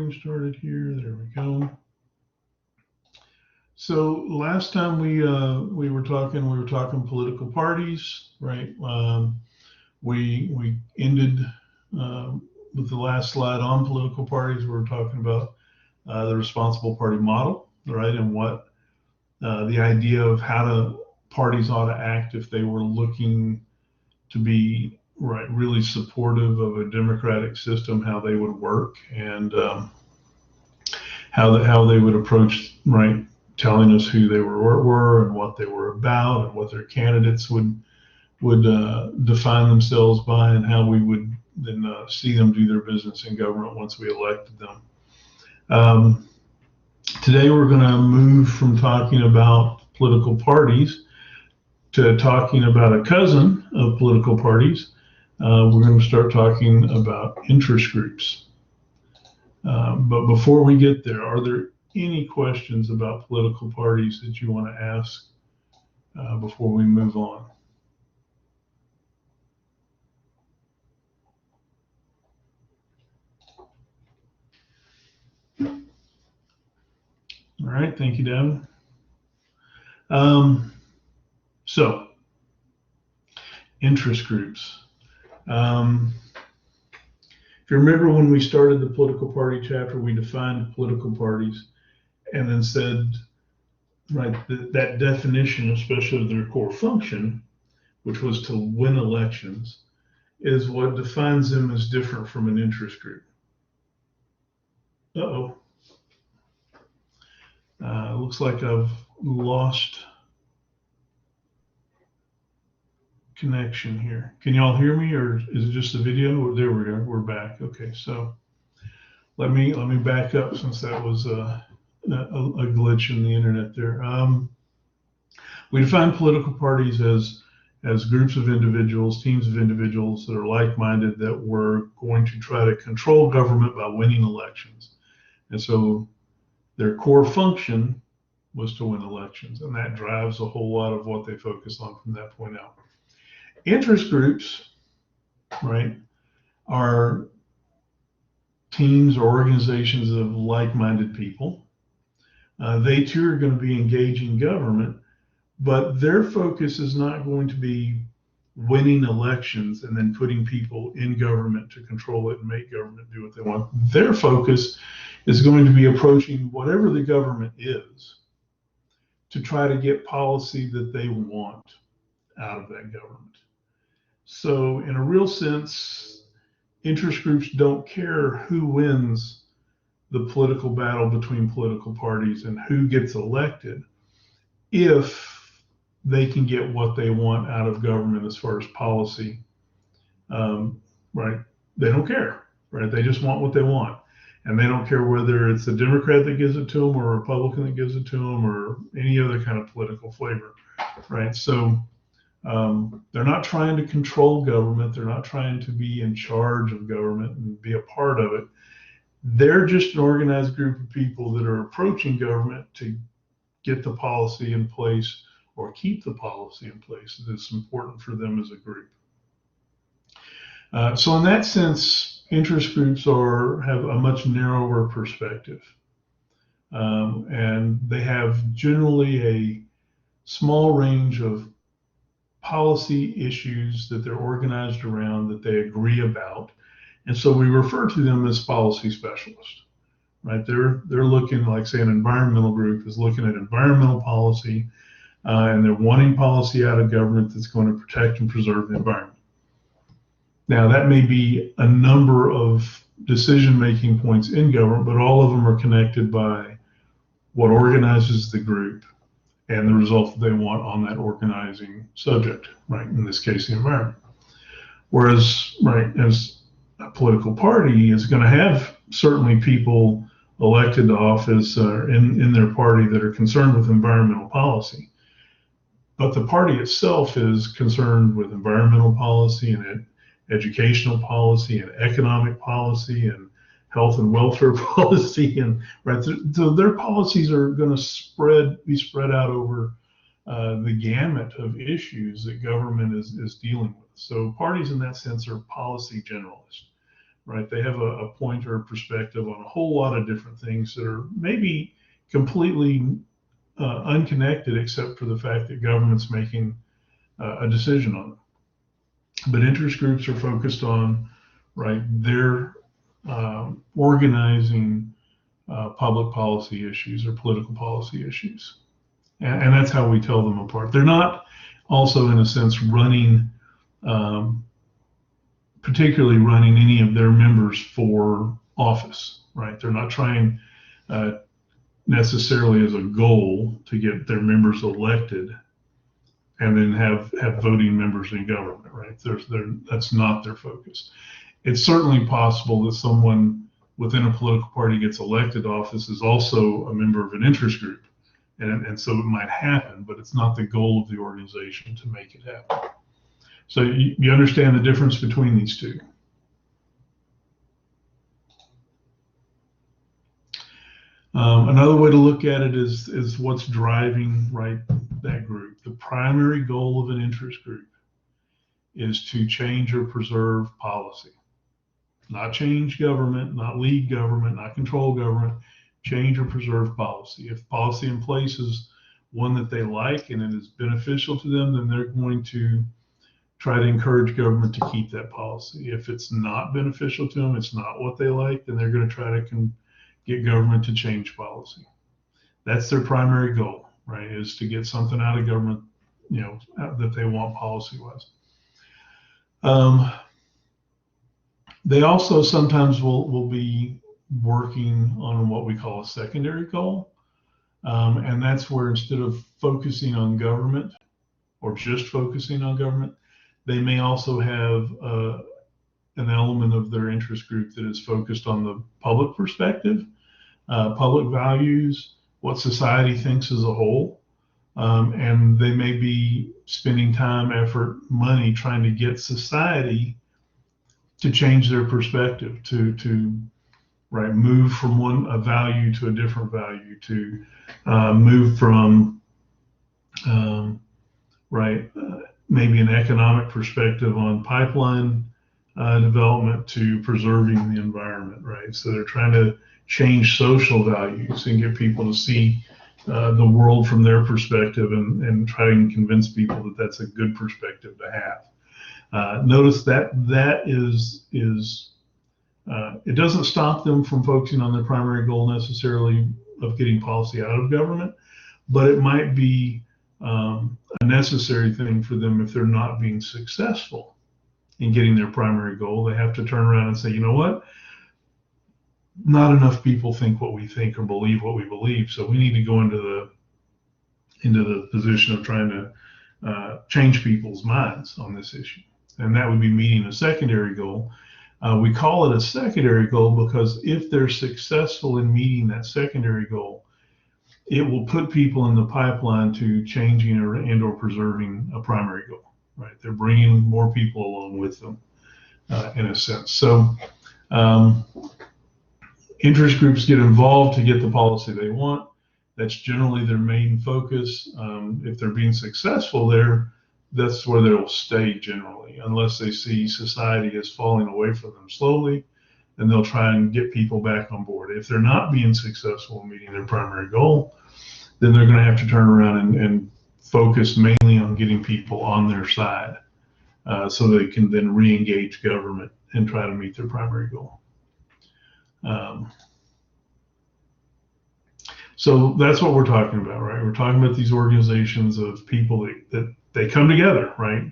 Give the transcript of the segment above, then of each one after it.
recording started here. There we go. So last time we were talking political parties, right? We ended with the last slide on political parties. We were talking about the responsible party model, right, and what the idea of how parties ought to act if they were looking to be really supportive of a democratic system, how they would work, and how they would approach telling us who they were and what they were about and what their candidates would define themselves by, and how we would then see them do their business in government once we elected them. Today we're going to move from talking about political parties to talking about a cousin of political parties. We're going to start talking about interest groups. But before we get there, are there any questions about political parties that you want to ask before we move on? All right, thank you, Devin. So, interest groups. If you remember when we started the political party chapter, we defined political parties and then said, that definition, especially of their core function, which was to win elections, is what defines them as different from an interest group. Looks like I've lost connection here. Can y'all hear me, or is it just the video? There we go. We're back. Okay, so let me back up, since that was a glitch in the internet there. We define political parties as groups of individuals, teams of individuals that are like-minded, that were going to try to control government by winning elections. And so their core function was to win elections, and that drives a whole lot of what they focus on from that point out. Interest groups, are teams or organizations of like-minded people. They too are going to be engaging government, but their focus is not going to be winning elections and then putting people in government to control it and make government do what they want. Their focus is going to be approaching whatever the government is to try to get policy that they want out of that government. So in a real sense, interest groups don't care who wins the political battle between political parties and who gets elected, if they can get what they want out of government as far as policy. They don't care, They just want what they want. And they don't care whether it's a Democrat that gives it to them or a Republican that gives it to them or any other kind of political flavor, So they're not trying to control government. They're not trying to be in charge of government and be a part of it. They're just an organized group of people that are approaching government to get the policy in place or keep the policy in place that's important for them as a group. So in that sense, interest groups have a much narrower perspective. And they have generally a small range of policy issues that they're organized around, that they agree about. And so we refer to them as policy specialists, They're looking, like, say, an environmental group is looking at environmental policy, and they're wanting policy out of government that's going to protect and preserve the environment. Now, that may be a number of decision-making points in government, but all of them are connected by what organizes the group and the result that they want on that organizing subject, in this case, the environment. Whereas, as a political party is going to have certainly people elected to office in their party that are concerned with environmental policy. But the party itself is concerned with environmental policy and educational policy and economic policy and health and welfare policy, and so their policies are going to be spread out over the gamut of issues that government is dealing with. So parties in that sense are policy generalists, right? They have a point or a perspective on a whole lot of different things that are maybe completely unconnected, except for the fact that government's making a decision on them. But interest groups are focused on, right, their organizing public policy issues or political policy issues. And that's how we tell them apart. They're not also, in a sense, particularly running any of their members for office, right? They're not trying necessarily as a goal to get their members elected and then have voting members in government, right? That's not their focus. It's certainly possible that someone within a political party gets elected to office is also a member of an interest group. And so it might happen, but it's not the goal of the organization to make it happen. So you understand the difference between these two. Another way to look at it is what's driving, right, that group. The primary goal of an interest group is to change or preserve policy. Not change government, not lead government, not control government, change or preserve policy. If policy in place is one that they like and it is beneficial to them, then they're going to try to encourage government to keep that policy. If it's not beneficial to them, it's not what they like, then they're going to try to get government to change policy. That's their primary goal, right? Is to get something out of government, that they want policy-wise. They also sometimes will be working on what we call a secondary goal. And that's where instead of focusing on government or just focusing on government, they may also have an element of their interest group that is focused on the public perspective, public values, what society thinks as a whole. And they may be spending time, effort, money trying to get society to change their perspective, to right, move from a value to a different value, to move from maybe an economic perspective on pipeline development to preserving the environment, right? So they're trying to change social values and get people to see the world from their perspective and try and convince people that that's a good perspective to have. Notice that it doesn't stop them from focusing on their primary goal necessarily of getting policy out of government, but it might be a necessary thing for them if they're not being successful in getting their primary goal. They have to turn around and say, you know what? Not enough people think what we think or believe what we believe, so we need to go into the position of trying to change people's minds on this issue. And that would be meeting a secondary goal. We call it a secondary goal because if they're successful in meeting that secondary goal, it will put people in the pipeline to changing or preserving a primary goal, right? They're bringing more people along with them in a sense. So interest groups get involved to get the policy they want. That's generally their main focus. If they're being successful there, that's where they'll stay generally, unless they see society is falling away from them slowly, and they'll try and get people back on board. If they're not being successful in meeting their primary goal, then they're going to have to turn around and focus mainly on getting people on their side so they can then re-engage government and try to meet their primary goal. So that's what we're talking about, right? We're talking about these organizations of people that they come together, right?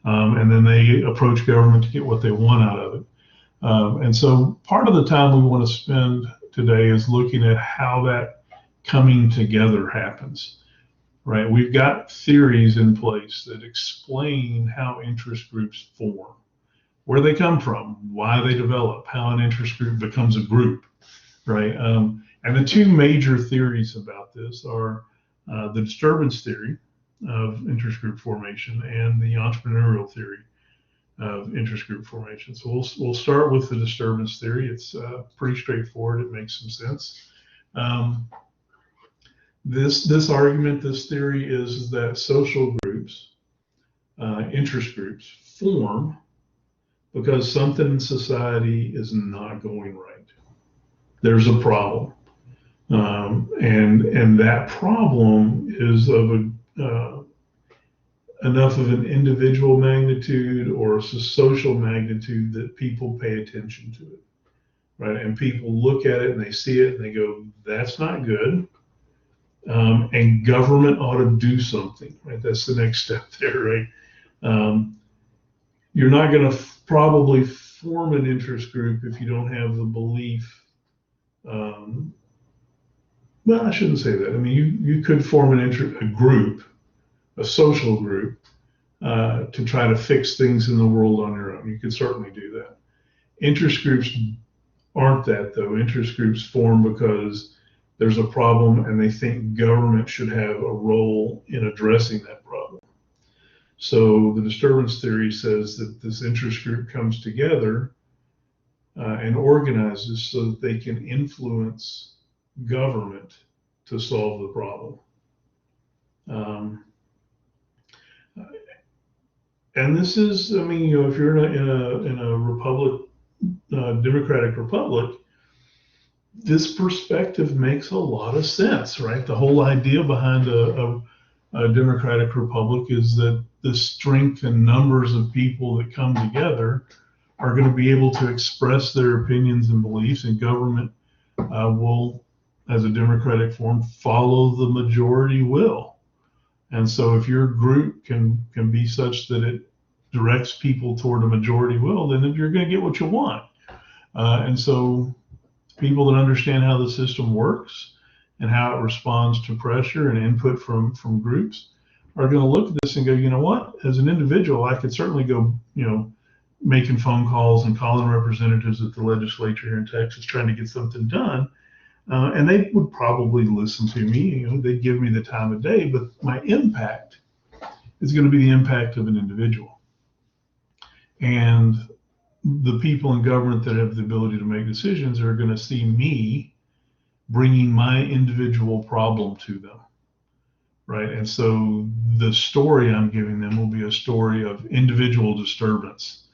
And then they approach government to get what they want out of it. And so part of the time we want to spend today is looking at how that coming together happens, right? We've got theories in place that explain how interest groups form, where they come from, why they develop, how an interest group becomes a group, right? And the two major theories about this are the disturbance theory of interest group formation and the entrepreneurial theory of interest group formation. So we'll start with the disturbance theory. It's pretty straightforward. It makes some sense. This argument, this theory is that social groups, interest groups, form because something in society is not going right. There's a problem. And that problem is of enough of an individual magnitude or a social magnitude that people pay attention to it, right? And people look at it and they see it and they go, that's not good. And government ought to do something, right? That's the next step there, right? You're not going to probably form an interest group if you don't have the belief. Well, I shouldn't say that. I mean, you could form a group, a social group, to try to fix things in the world on your own. You could certainly do that. Interest groups aren't that, though. Interest groups form because there's a problem and they think government should have a role in addressing that problem. So the disturbance theory says that this interest group comes together and organizes so that they can influence government to solve the problem. And this is, I mean, if you're in a republic, democratic republic, this perspective makes a lot of sense, right? The whole idea behind a democratic republic is that the strength and numbers of people that come together are going to be able to express their opinions and beliefs, and government will, as a democratic form, follow the majority will. And so if your group can be such that it directs people toward a majority will, then you're going to get what you want. And so people that understand how the system works and how it responds to pressure and input from groups are going to look at this and go, you know what, as an individual, I could certainly go, making phone calls and calling representatives at the legislature here in Texas trying to get something done. And they would probably listen to me, they'd give me the time of day, but my impact is going to be the impact of an individual. And the people in government that have the ability to make decisions are going to see me bringing my individual problem to them, right? And so the story I'm giving them will be a story of individual disturbance.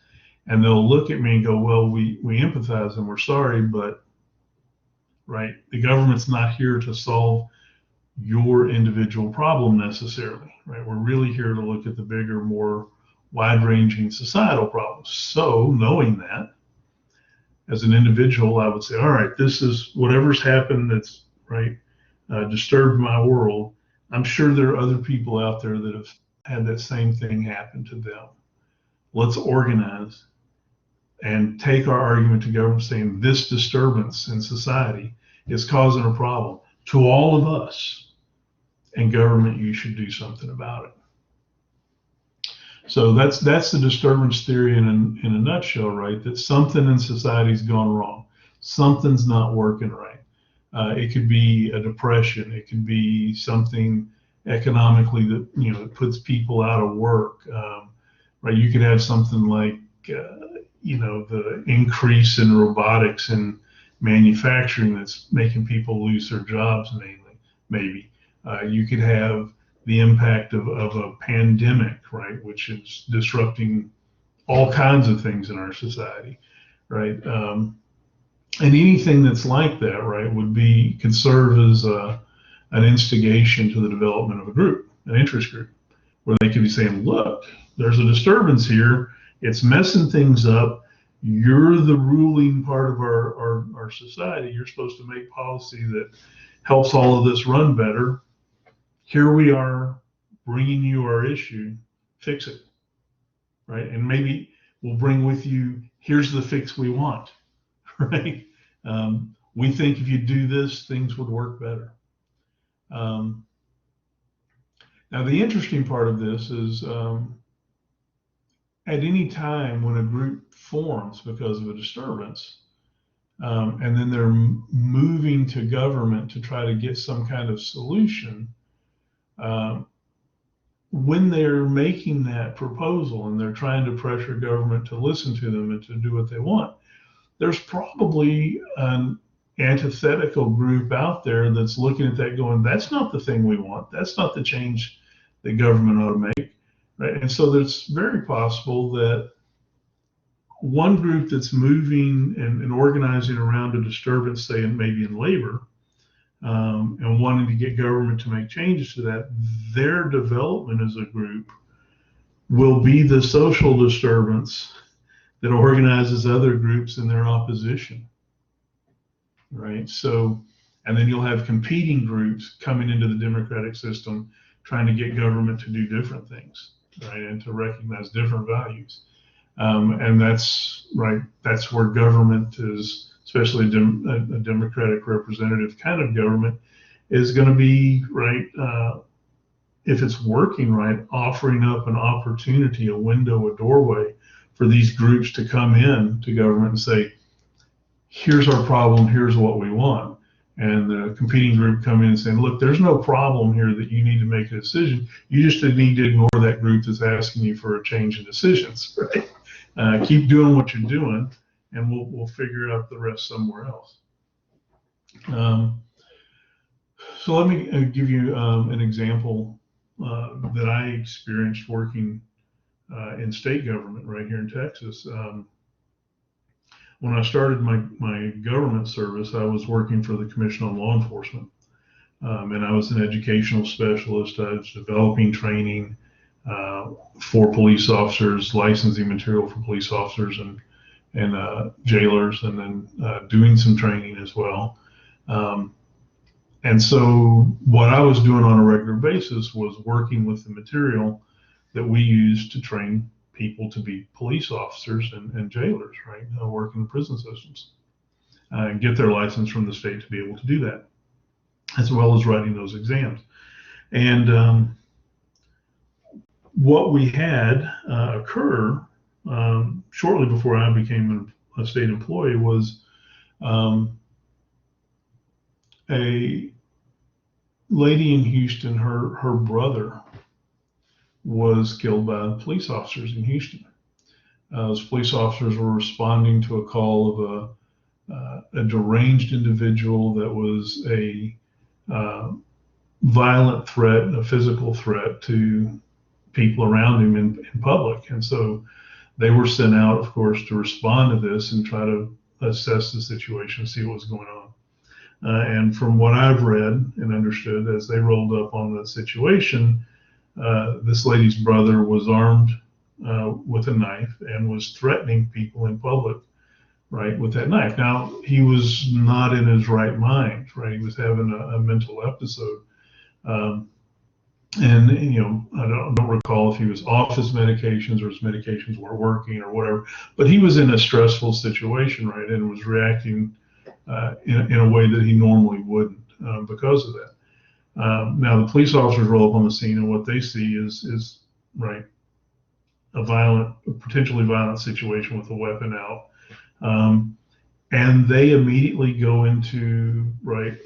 And they'll look at me and go, well, we empathize and we're sorry, but right, the government's not here to solve your individual problem necessarily, right? We're really here to look at the bigger, more wide-ranging societal problems. So knowing that, as an individual, I would say, all right, this is whatever's happened that's right, disturbed my world. I'm sure there are other people out there that have had that same thing happen to them. Let's organize and take our argument to government saying this disturbance in society is causing a problem to all of us, and government, you should do something about it. So that's the disturbance theory in a nutshell, right? That something in society's gone wrong. Something's not working right. It could be a depression. It could be something economically that it puts people out of work. Right? You could have something like the increase in robotics and manufacturing that's making people lose their jobs mainly. Maybe you could have the impact of a pandemic, right, which is disrupting all kinds of things in our society, right? And anything that's like that, right, could serve as an instigation to the development of a group, an interest group, where they could be saying, look, there's a disturbance here. It's messing things up. You're the ruling part of our society. You're supposed to make policy that helps all of this run better. Here we are bringing you our issue, fix it, right? And maybe we'll bring with you, here's the fix we want, right? We think if you do this, things would work better. Now, the interesting part of this is at any time when a group forms because of a disturbance, and then they're moving to government to try to get some kind of solution, when they're making that proposal and they're trying to pressure government to listen to them and to do what they want, there's probably an antithetical group out there that's looking at that going, that's not the thing we want. That's not the change that government ought to make, right? And so it's very possible that one group that's moving and organizing around a disturbance, say, maybe in labor, and wanting to get government to make changes to that, their development as a group will be the social disturbance that organizes other groups in their opposition, right? So, and then you'll have competing groups coming into the democratic system trying to get government to do different things, right, and to recognize different values. And that's right. That's where government is, especially a democratic representative kind of government, is going to be right. If it's working right, offering up an opportunity, a window, a doorway for these groups to come in to government and say, "Here's our problem. Here's what we want." And the competing group come in and saying, "Look, there's no problem here that you need to make a decision. You just need to ignore that group that's asking you for a change in decisions, right? Keep doing what you're doing, and we'll figure out the rest somewhere else." So let me give you an example that I experienced working in state government right here in Texas. When I started my government service, I was working for the Commission on Law Enforcement, and I was an educational specialist. I was developing training for police officers, licensing material for police officers and jailers, and then doing some training as well. And so what I was doing on a regular basis was working with the material that we use to train people to be police officers and jailers, right? Work in the prison systems and get their license from the state to be able to do that, as well as writing those exams. And what we had occur shortly before I became a state employee was a lady in Houston, her brother was killed by police officers in Houston. Those police officers were responding to a call of a deranged individual that was a violent threat, a physical threat to people around him in public. And so they were sent out, of course, to respond to this and try to assess the situation, see what was going on. And from what I've read and understood, as they rolled up on the situation, this lady's brother was armed with a knife and was threatening people in public, right, with that knife. Now, he was not in his right mind, right? He was having a mental episode. And, you know, I don't recall if he was off his medications or his medications weren't working or whatever, but he was in a stressful situation, right, and was reacting in a way that he normally wouldn't because of that. Now the police officers roll up on the scene, and what they see is right, a potentially violent situation with a weapon out, and they immediately go into right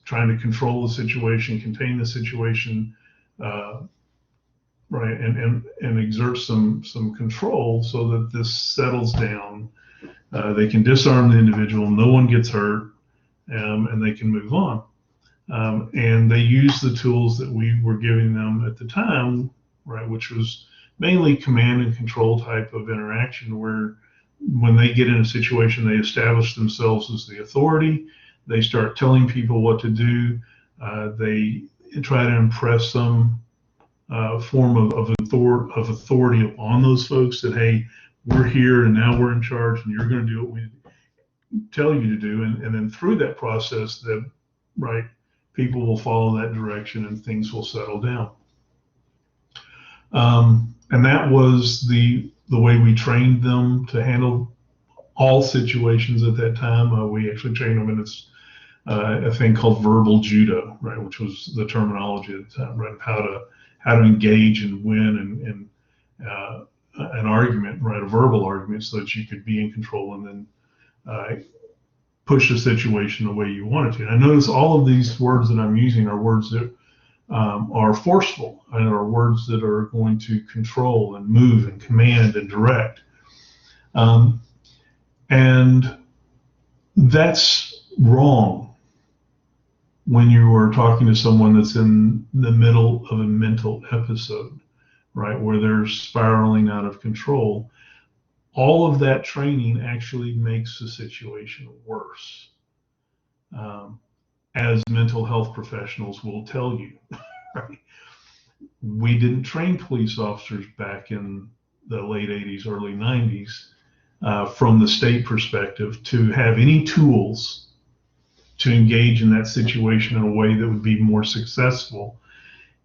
trying to control the situation, contain the situation, right, and exert some control so that this settles down. They can disarm the individual, no one gets hurt, and they can move on. And they use the tools that we were giving them at the time, right, which was mainly command and control type of interaction, where when they get in a situation, they establish themselves as the authority. They start telling people what to do. They try to impress some form of authority upon those folks that, hey, we're here and now we're in charge and you're going to do what we tell you to do. And then through that process, that right, people will follow that direction and things will settle down. And that was the way we trained them to handle all situations at that time. We actually trained them in this a thing called verbal judo, right, which was the terminology at the time, right, how to engage and win and an argument, right, a verbal argument, so that you could be in control and then push the situation the way you wanted to. And I notice all of these words that I'm using are words that are forceful and are words that are going to control and move and command and direct. And that's wrong when you are talking to someone that's in the middle of a mental episode, right, where they're spiraling out of control. all of that training actually makes the situation worse, um, as mental health professionals will tell you. Right? We didn't train police officers back in the late 80s, early 90s, from the state perspective to have any tools to engage in that situation in a way that would be more successful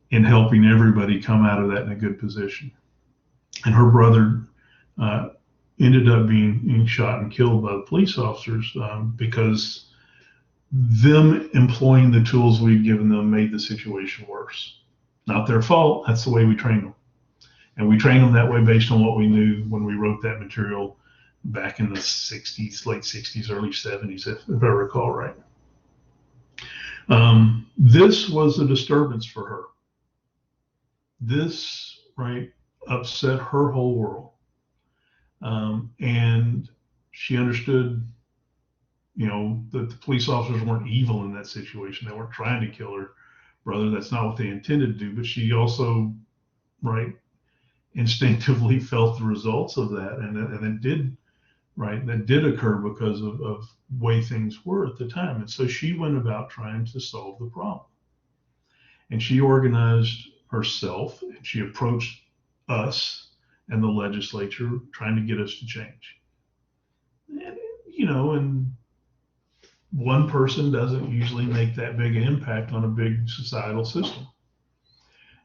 in helping everybody come out of that in a good position. And her brother uh, ended up being shot and killed by the police officers, because them employing the tools we'd given them made the situation worse. Not their fault. That's the way we trained them. And we trained them that way based on what we knew when we wrote that material back in the 60s, late 60s, early 70s, if I recall right. This was a disturbance for her. This, right, upset her whole world. And she understood, that the police officers weren't evil in that situation. They weren't trying to kill her brother. That's not what they intended to do. But she also, right, instinctively felt the results of that. And it did, right, that did occur because of way things were at the time. And so she went about trying to solve the problem. And she organized herself, and she approached us and the legislature trying to get us to change. And, and one person doesn't usually make that big an impact on a big societal system.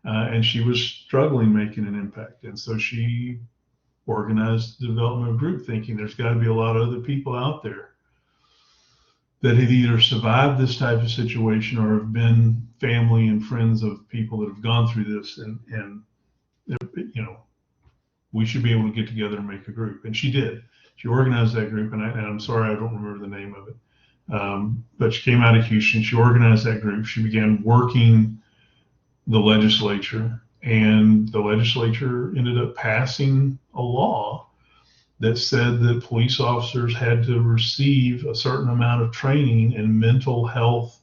And she was struggling making an impact. And so she organized the development of a group, thinking there's got to be a lot of other people out there that have either survived this type of situation or have been family and friends of people that have gone through this. And we should be able to get together and make a group. And she did. She organized that group, and I'm sorry I don't remember the name of it. But she came out of Houston. She organized that group. She began working the legislature, and the legislature ended up passing a law that said that police officers had to receive a certain amount of training in mental health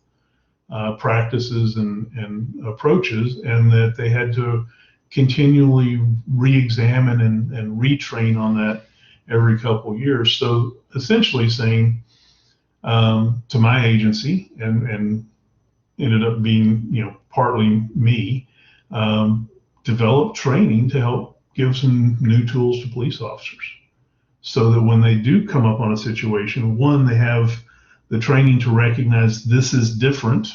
practices and approaches, and that they had to continually re-examine and retrain on that every couple of years. So essentially saying to my agency, and ended up being, partly me, develop training to help give some new tools to police officers, so that when they do come up on a situation, one, they have the training to recognize this is different,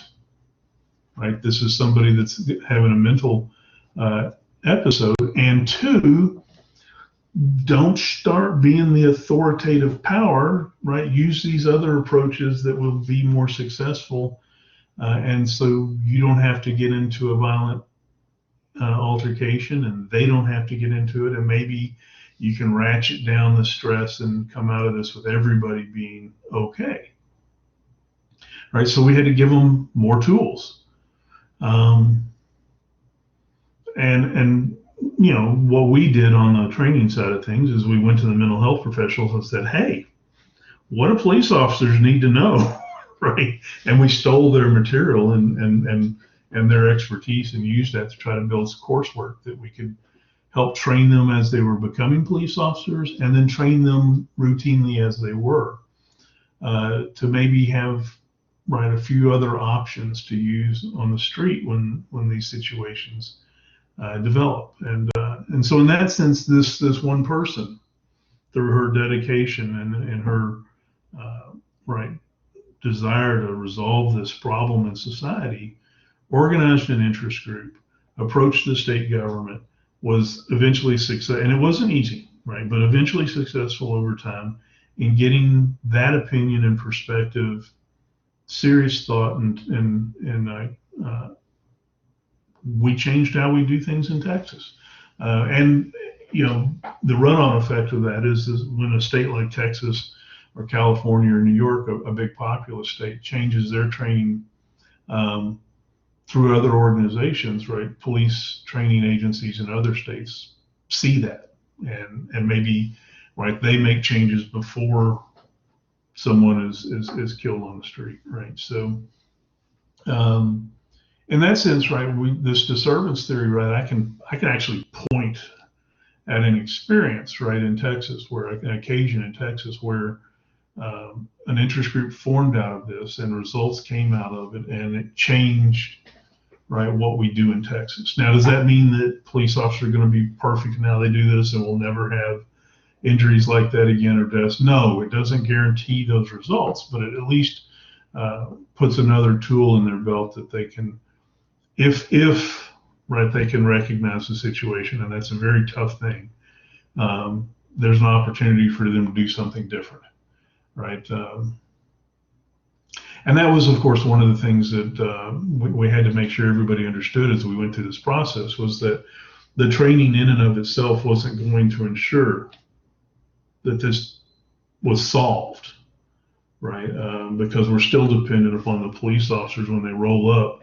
right? This is somebody that's having a mental episode, and two, don't start being the authoritative power, right? Use these other approaches that will be more successful. And so you don't have to get into a violent altercation, and they don't have to get into it. And maybe you can ratchet down the stress and come out of this with everybody being okay. Right. So we had to give them more tools. And what we did on the training side of things is we went to the mental health professionals and said, hey, what do police officers need to know? Right. And we stole their material and their expertise and used that to try to build coursework that we could help train them as they were becoming police officers, and then train them routinely as they were, to maybe have, right, a few other options to use on the street when these situations develop. And so in that sense, this one person, through her dedication and her right desire to resolve this problem in society, organized an interest group, approached the state government, was eventually successful, and it wasn't easy, right, but eventually successful over time in getting that opinion and perspective, serious thought, and we changed how we do things in Texas. And the run-on effect of that is when a state like Texas or California or New York, a big populous state, changes their training through other organizations, right? Police training agencies in other states see that, and maybe, right, they make changes before someone is killed on the street, right? So in that sense, right, this disturbance theory, right, I can actually point at an experience, right, in Texas, where an occasion in Texas where an interest group formed out of this and results came out of it, and it changed, right, what we do in Texas. Now, does that mean that police officers are going to be perfect now they do this and we'll never have injuries like that again or deaths? No, it doesn't guarantee those results, but it at least puts another tool in their belt that they can, if right, they can recognize the situation, and that's a very tough thing. There's an opportunity for them to do something different, right? And that was, of course, one of the things that we had to make sure everybody understood as we went through this process, was that the training in and of itself wasn't going to ensure that this was solved, right? Because we're still dependent upon the police officers when they roll up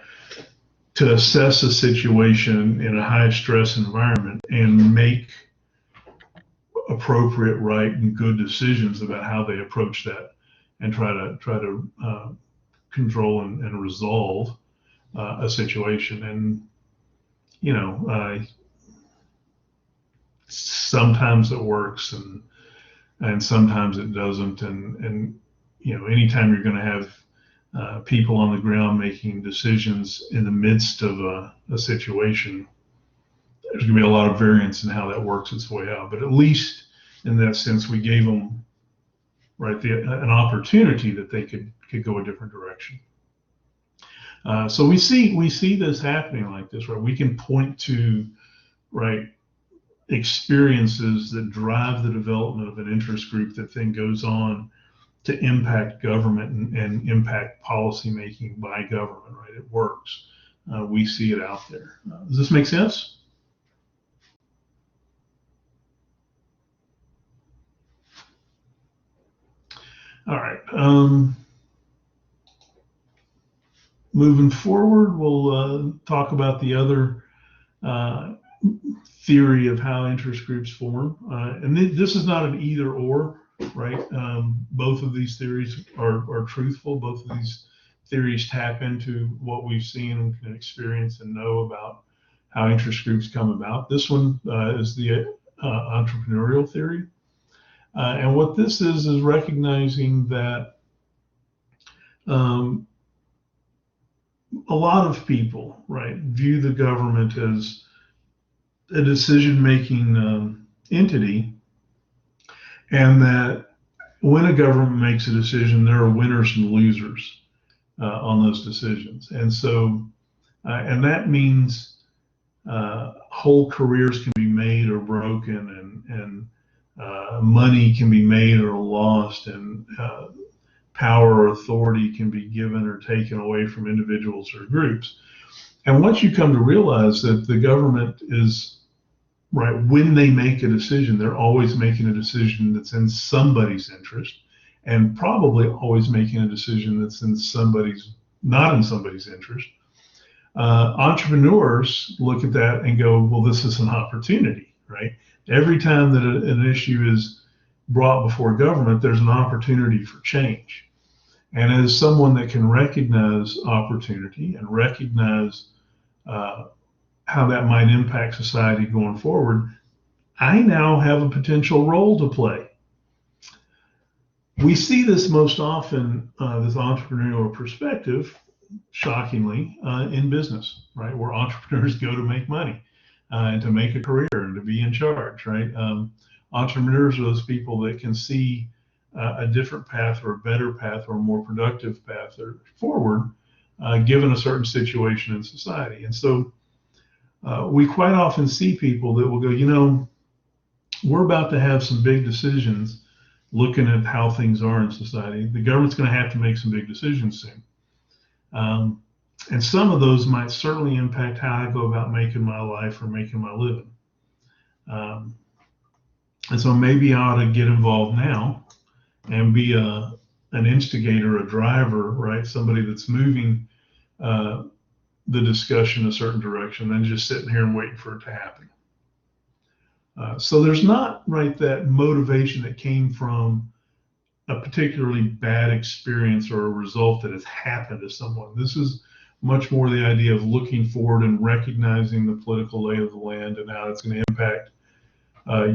to assess a situation in a high stress environment and make appropriate, right, and good decisions about how they approach that and try to control and resolve a situation. And sometimes it works and sometimes it doesn't. And anytime you're going to have people on the ground making decisions in the midst of a situation, there's going to be a lot of variance in how that works its way out. But at least in that sense, we gave them, right, an opportunity that they could go a different direction. So we see this happening like this, right? We can point to, right, experiences that drive the development of an interest group that then goes on to impact government and impact policy making by government, right? It works. We see it out there. Does this make sense? All right. Moving forward, we'll talk about the other theory of how interest groups form. And this is not an either or, right? Both of these theories are truthful. Both of these theories tap into what we've seen and experienced and know about how interest groups come about. This one is the entrepreneurial theory. And what this is recognizing that a lot of people, right, view the government as a decision-making entity, and that when a government makes a decision, there are winners and losers on those decisions. And so, and that means whole careers can be made or broken, and money can be made or lost, and power or authority can be given or taken away from individuals or groups. And once you come to realize that the government is, right, when they make a decision, they're always making a decision that's in somebody's interest, and probably always making a decision that's not in somebody's interest. Entrepreneurs look at that and go, well, this is an opportunity, right? Every time that an issue is brought before government, there's an opportunity for change. And as someone that can recognize opportunity and recognize how that might impact society going forward, I now have a potential role to play. We see this most often, this entrepreneurial perspective, shockingly, in business, right? Where entrepreneurs go to make money and to make a career and to be in charge, right? Entrepreneurs are those people that can see a different path or a better path or a more productive path forward, given a certain situation in society. And so we quite often see people that will go, we're about to have some big decisions looking at how things are in society. The government's going to have to make some big decisions soon. And some of those might certainly impact how I go about making my life or making my living. And so maybe I ought to get involved now and be an instigator, a driver, right? Somebody that's moving the discussion a certain direction than just sitting here and waiting for it to happen. So there's not, right, that motivation that came from a particularly bad experience or a result that has happened to someone. This is much more the idea of looking forward and recognizing the political lay of the land and how it's going to impact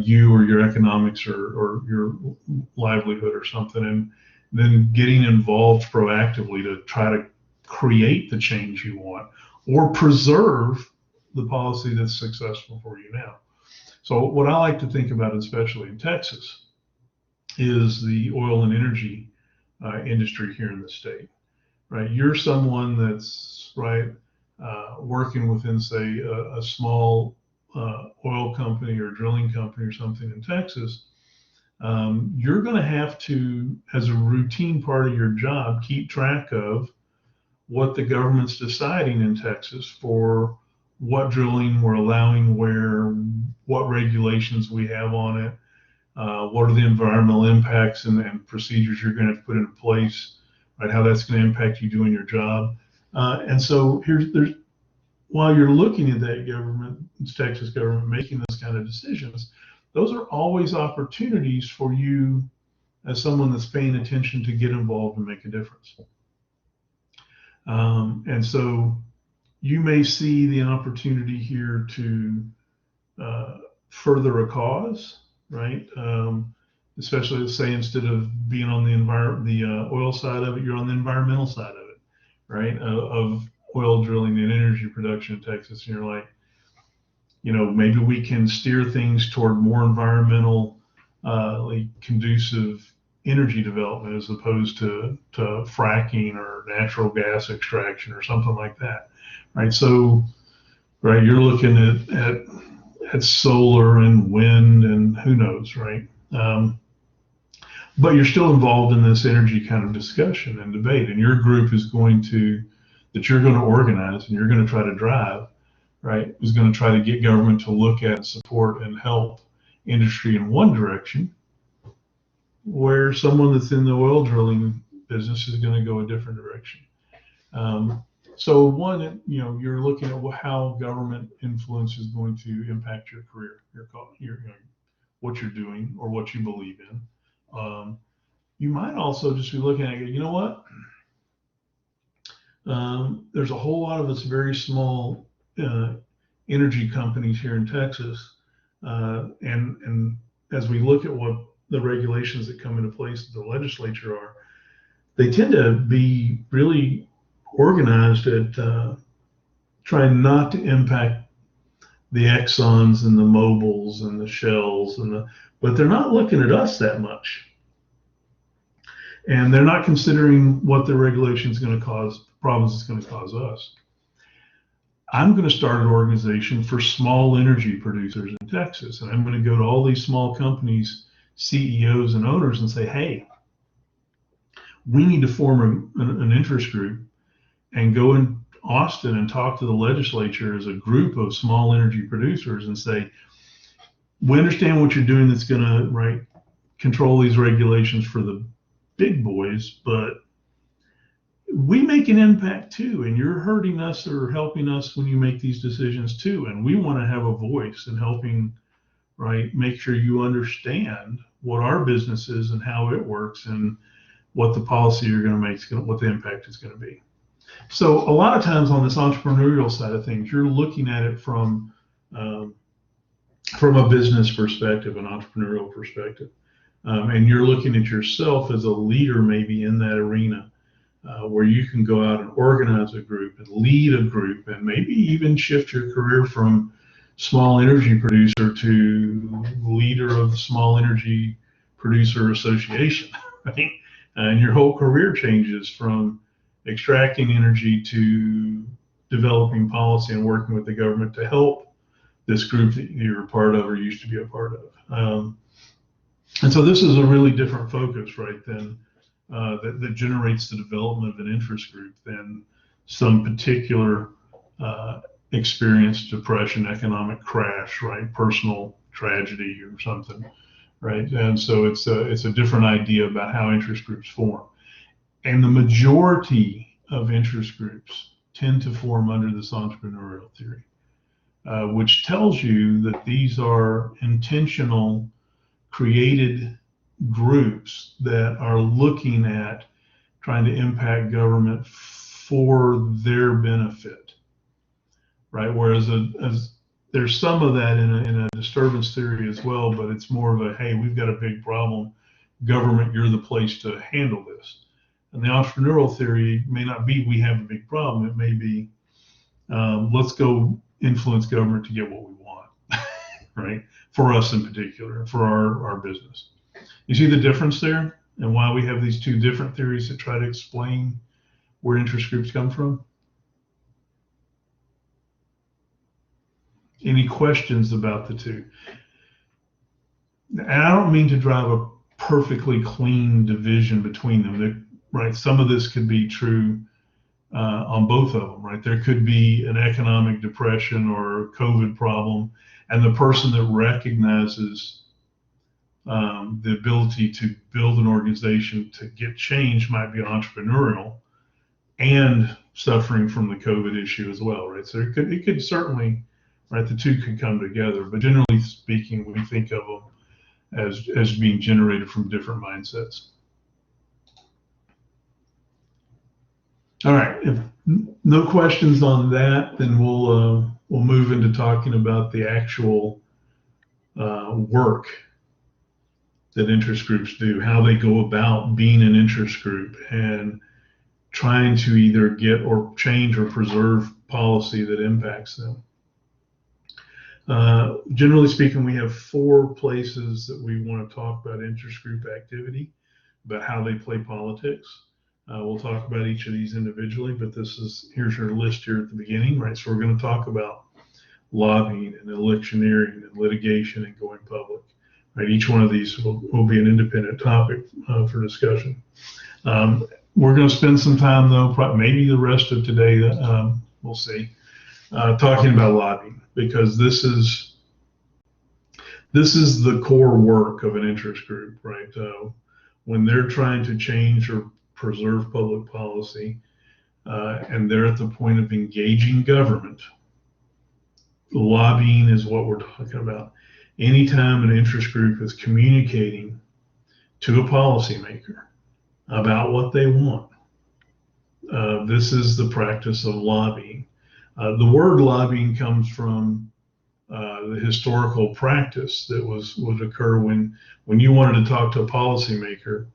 you or your economics or your livelihood or something, and then getting involved proactively to try to create the change you want or preserve the policy that's successful for you now. So what I like to think about, especially in Texas, is the oil and energy industry here in the state, right? You're someone that's right working within, say, a small oil company or drilling company or something in Texas. You're going to have to, as a routine part of your job, keep track of what the government's deciding in Texas for what drilling we're allowing where, what regulations we have on it, what are the environmental impacts and procedures you're going to put in place, right? How that's going to impact you doing your job. And so there's while you're looking at that government, Texas government making those kind of decisions, those are always opportunities for you as someone that's paying attention to get involved and make a difference. And so you may see the opportunity here to further a cause, right? Especially, let's say, instead of being on the oil side of it, you're on the environmental side of it, right? Of oil drilling and energy production in Texas. And you're like, maybe we can steer things toward more environmentally conducive energy development as opposed to fracking or natural gas extraction or something like that, right? So, right, you're looking at solar and wind and who knows, right? But you're still involved in this energy kind of discussion and debate, and your group is that you're going to organize and you're going to try to drive, right, is going to try to get government to look at, support, and help industry in one direction, where someone that's in the oil drilling business is going to go a different direction. So one, you're looking at how government influence is going to impact your career, what you're doing or what you believe in. You might also just be looking at it, what? There's a whole lot of us very small energy companies here in Texas, and as we look at what the regulations that come into place at the legislature are, they tend to be really organized at trying not to impact the Exxons and the Mobils and the Shells but they're not looking at us that much. And they're not considering what the regulation is going to cause, problems it's going to cause us. I'm going to start an organization for small energy producers in Texas. And I'm going to go to all these small companies, CEOs and owners and say, hey, we need to form an interest group and go in Austin and talk to the legislature as a group of small energy producers and say, we understand what you're doing that's going to control these regulations for the big boys, but we make an impact too, and you're hurting us or helping us when you make these decisions too, and we want to have a voice in helping, make sure you understand what our business is and how it works and what the policy you're going to make is what the impact is going to be. So a lot of times on this entrepreneurial side of things, you're looking at it from a business perspective, an entrepreneurial perspective. And you're looking at yourself as a leader maybe in that arena where you can go out and organize a group and lead a group and maybe even shift your career from small energy producer to leader of small energy producer association, right? And your whole career changes from extracting energy to developing policy and working with the government to help this group that you're a part of or used to be a part of. And so this is a really different focus, right, than that generates the development of an interest group than some particular experience, depression, economic crash, right, personal tragedy or something, right? And so it's a different idea about how interest groups form. And the majority of interest groups tend to form under this entrepreneurial theory, which tells you that these are intentional, created groups that are looking at trying to impact government for their benefit, right? Whereas there's some of that in a disturbance theory as well, but it's more of a, hey, we've got a big problem. Government, you're the place to handle this. And the entrepreneurial theory may not be we have a big problem. It may be let's go influence government to get what we want, right? For us in particular, for our business. You see the difference there and why we have these two different theories that try to explain where interest groups come from? Any questions about the two? And I don't mean to drive a perfectly clean division between them, right? Some of this could be true on both of them, right? There could be an economic depression or a COVID problem, and the person that recognizes the ability to build an organization to get change might be entrepreneurial and suffering from the COVID issue as well, right? So it could certainly, right, the two could come together, but generally speaking, we think of them as being generated from different mindsets. All right, if no questions on that, then we'll move into talking about the actual work that interest groups do, how they go about being an interest group and trying to either get or change or preserve policy that impacts them. Generally speaking, we have 4 places that we want to talk about interest group activity, about how they play politics. We'll talk about each of these individually, but here's our list here at the beginning, right? So we're going to talk about lobbying and electioneering and litigation and going public, right? Each one of these will be an independent topic for discussion. We're going to spend some time, though, maybe the rest of today, we'll see, talking about lobbying, because this is the core work of an interest group, right? When they're trying to change or preserve public policy, and they're at the point of engaging government, lobbying is what we're talking about. Anytime an interest group is communicating to a policymaker about what they want, this is the practice of lobbying. The word lobbying comes from the historical practice that would occur when you wanted to talk to a policymaker,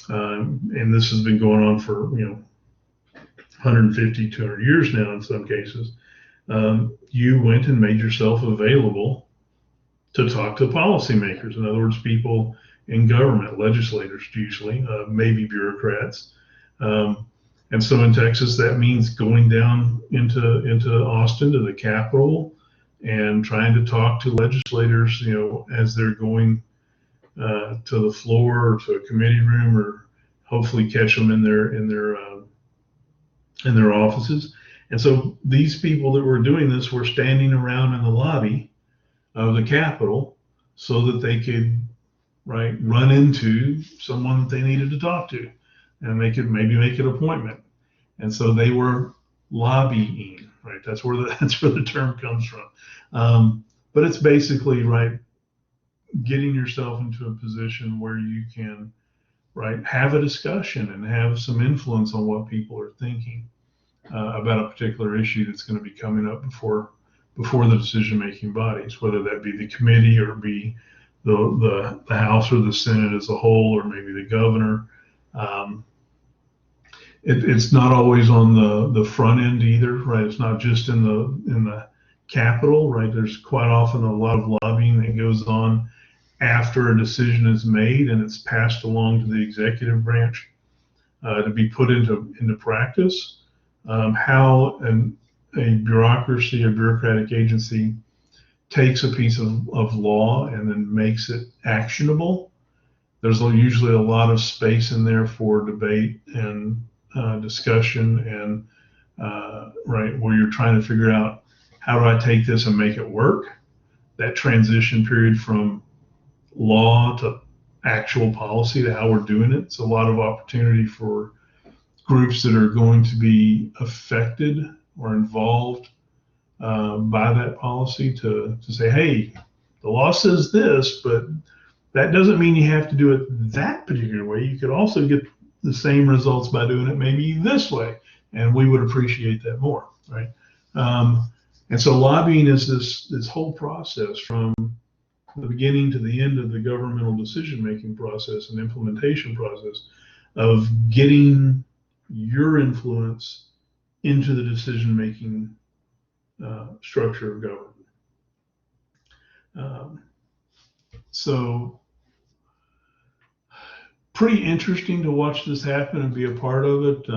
and this has been going on for 150, 200 years now in some cases. You went and made yourself available to talk to policymakers. In other words, people in government, legislators usually, maybe bureaucrats. And so in Texas, that means going down into Austin to the Capitol and trying to talk to legislators, as they're going to the floor or to a committee room, or hopefully catch them in their offices. And so these people that were doing this were standing around in the lobby of the Capitol so that they could, right, run into someone that they needed to talk to, and they could maybe make an appointment. And so they were lobbying, right? That's where the term comes from. But it's basically, right, getting yourself into a position where you can, right, have a discussion and have some influence on what people are thinking about a particular issue that's going to be coming up before the decision-making bodies, whether that be the committee or be the House or the Senate as a whole, or maybe the governor. It's not always on the front end either, right? It's not just in the Capitol, right? There's quite often a lot of lobbying that goes on after a decision is made and it's passed along to the executive branch to be put into practice. How a bureaucracy, a bureaucratic agency takes a piece of law and then makes it actionable. There's usually a lot of space in there for debate and discussion, and right, where you're trying to figure out, how do I take this and make it work? That transition period from law to actual policy to how we're doing it. It's a lot of opportunity for groups that are going to be affected or involved by that policy to say, hey, the law says this, but that doesn't mean you have to do it that particular way. You could also get the same results by doing it maybe this way, and we would appreciate that more, right? And so lobbying is this whole process from the beginning to the end of the governmental decision-making process and implementation process of getting your influence into the decision-making structure of government. So pretty interesting to watch this happen and be a part of it.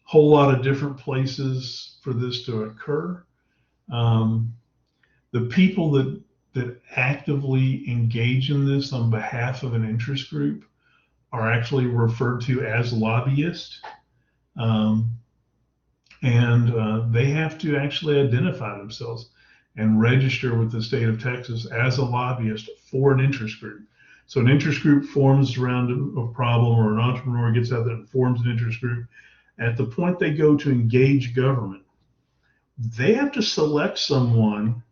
Whole lot of different places for this to occur. The people that actively engage in this on behalf of an interest group are actually referred to as lobbyists. And they have to actually identify themselves and register with the state of Texas as a lobbyist for an interest group. So an interest group forms around a problem, or an entrepreneur gets out there and forms an interest group. At the point they go to engage government, they have to select someone,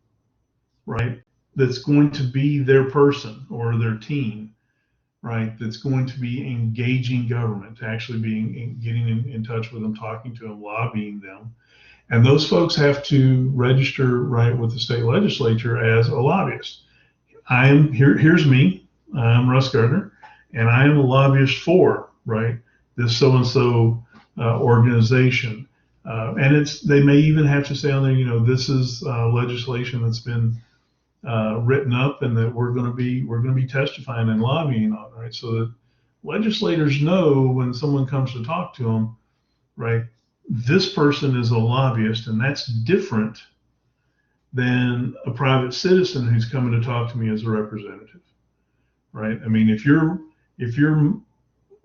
right, that's going to be their person or their team, right, that's going to be engaging government, actually getting in touch with them, talking to them, lobbying them. And those folks have to register, right, with the state legislature as a lobbyist. Here's me. I'm Russ Gardner, and I am a lobbyist for, right, this so-and-so organization. And they may even have to say on there, this is legislation that's been written up and that we're going to be testifying and lobbying on, right? So that legislators know when someone comes to talk to them, right, this person is a lobbyist, and that's different than a private citizen who's coming to talk to me as a representative, right? I mean, if you're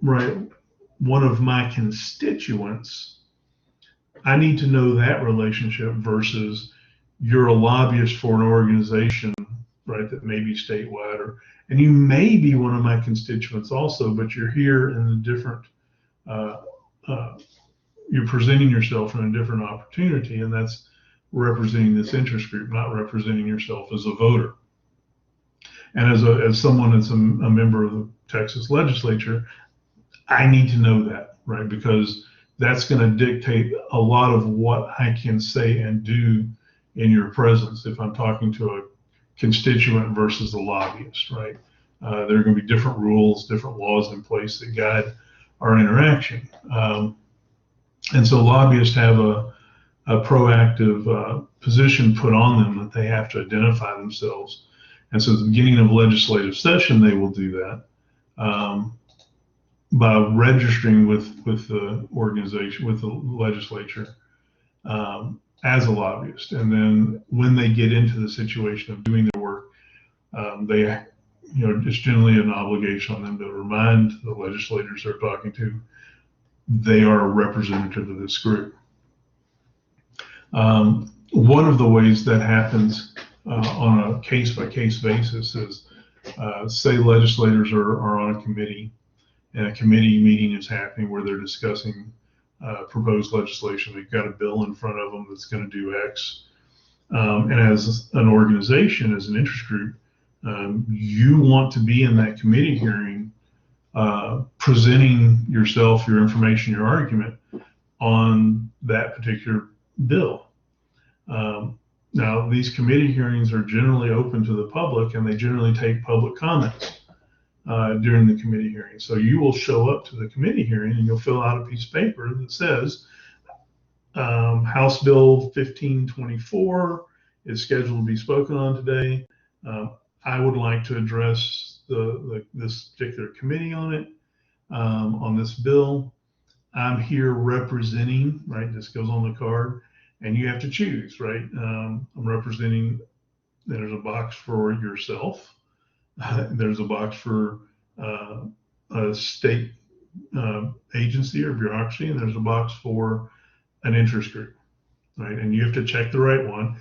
right, one of my constituents, I need to know that relationship versus you're a lobbyist for an organization, right, that may be statewide, and you may be one of my constituents also, but you're here in a different, you're presenting yourself in a different opportunity, and that's representing this interest group, not representing yourself as a voter. And as someone that's a member of the Texas legislature, I need to know that, right, because that's going to dictate a lot of what I can say and do in your presence if I'm talking to a constituent versus a lobbyist, right? There are going to be different rules, different laws in place that guide our interaction. And so lobbyists have a proactive position put on them that they have to identify themselves. And so at the beginning of legislative session, they will do that by registering with the organization, with the legislature, as a lobbyist. And then when they get into the situation of doing their work, it's generally an obligation on them to remind the legislators they're talking to they are a representative of this group. One of the ways that happens on a case-by-case basis is, say legislators are on a committee, and a committee meeting is happening where they're discussing proposed legislation. They've got a bill in front of them that's going to do X. And as an organization, as an interest group, you want to be in that committee hearing, presenting yourself, your information, your argument on that particular bill. Now, these committee hearings are generally open to the public, and they generally take public comments during the committee hearing. So you will show up to the committee hearing and you'll fill out a piece of paper that says House Bill 1524 is scheduled to be spoken on today. I would like to address this particular committee on it, on this bill. I'm here representing, right? This goes on the card, and you have to choose, right? I'm representing, there's a box for yourself. There's a box for a state agency or bureaucracy, and there's a box for an interest group, right? And you have to check the right one.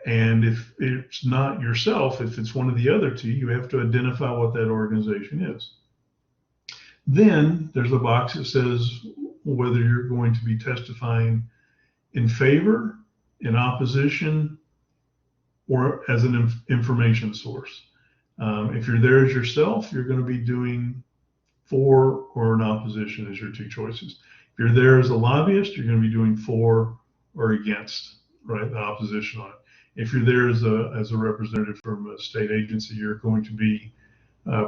And if it's not yourself, if it's one of the other two, you have to identify what that organization is. Then there's a box that says whether you're going to be testifying in favor, in opposition, or as an information source. If you're there as yourself, you're going to be doing for or in opposition as your two choices. If you're there as a lobbyist, you're going to be doing for or against right, the opposition on it. If you're there as a representative from a state agency, you're going to be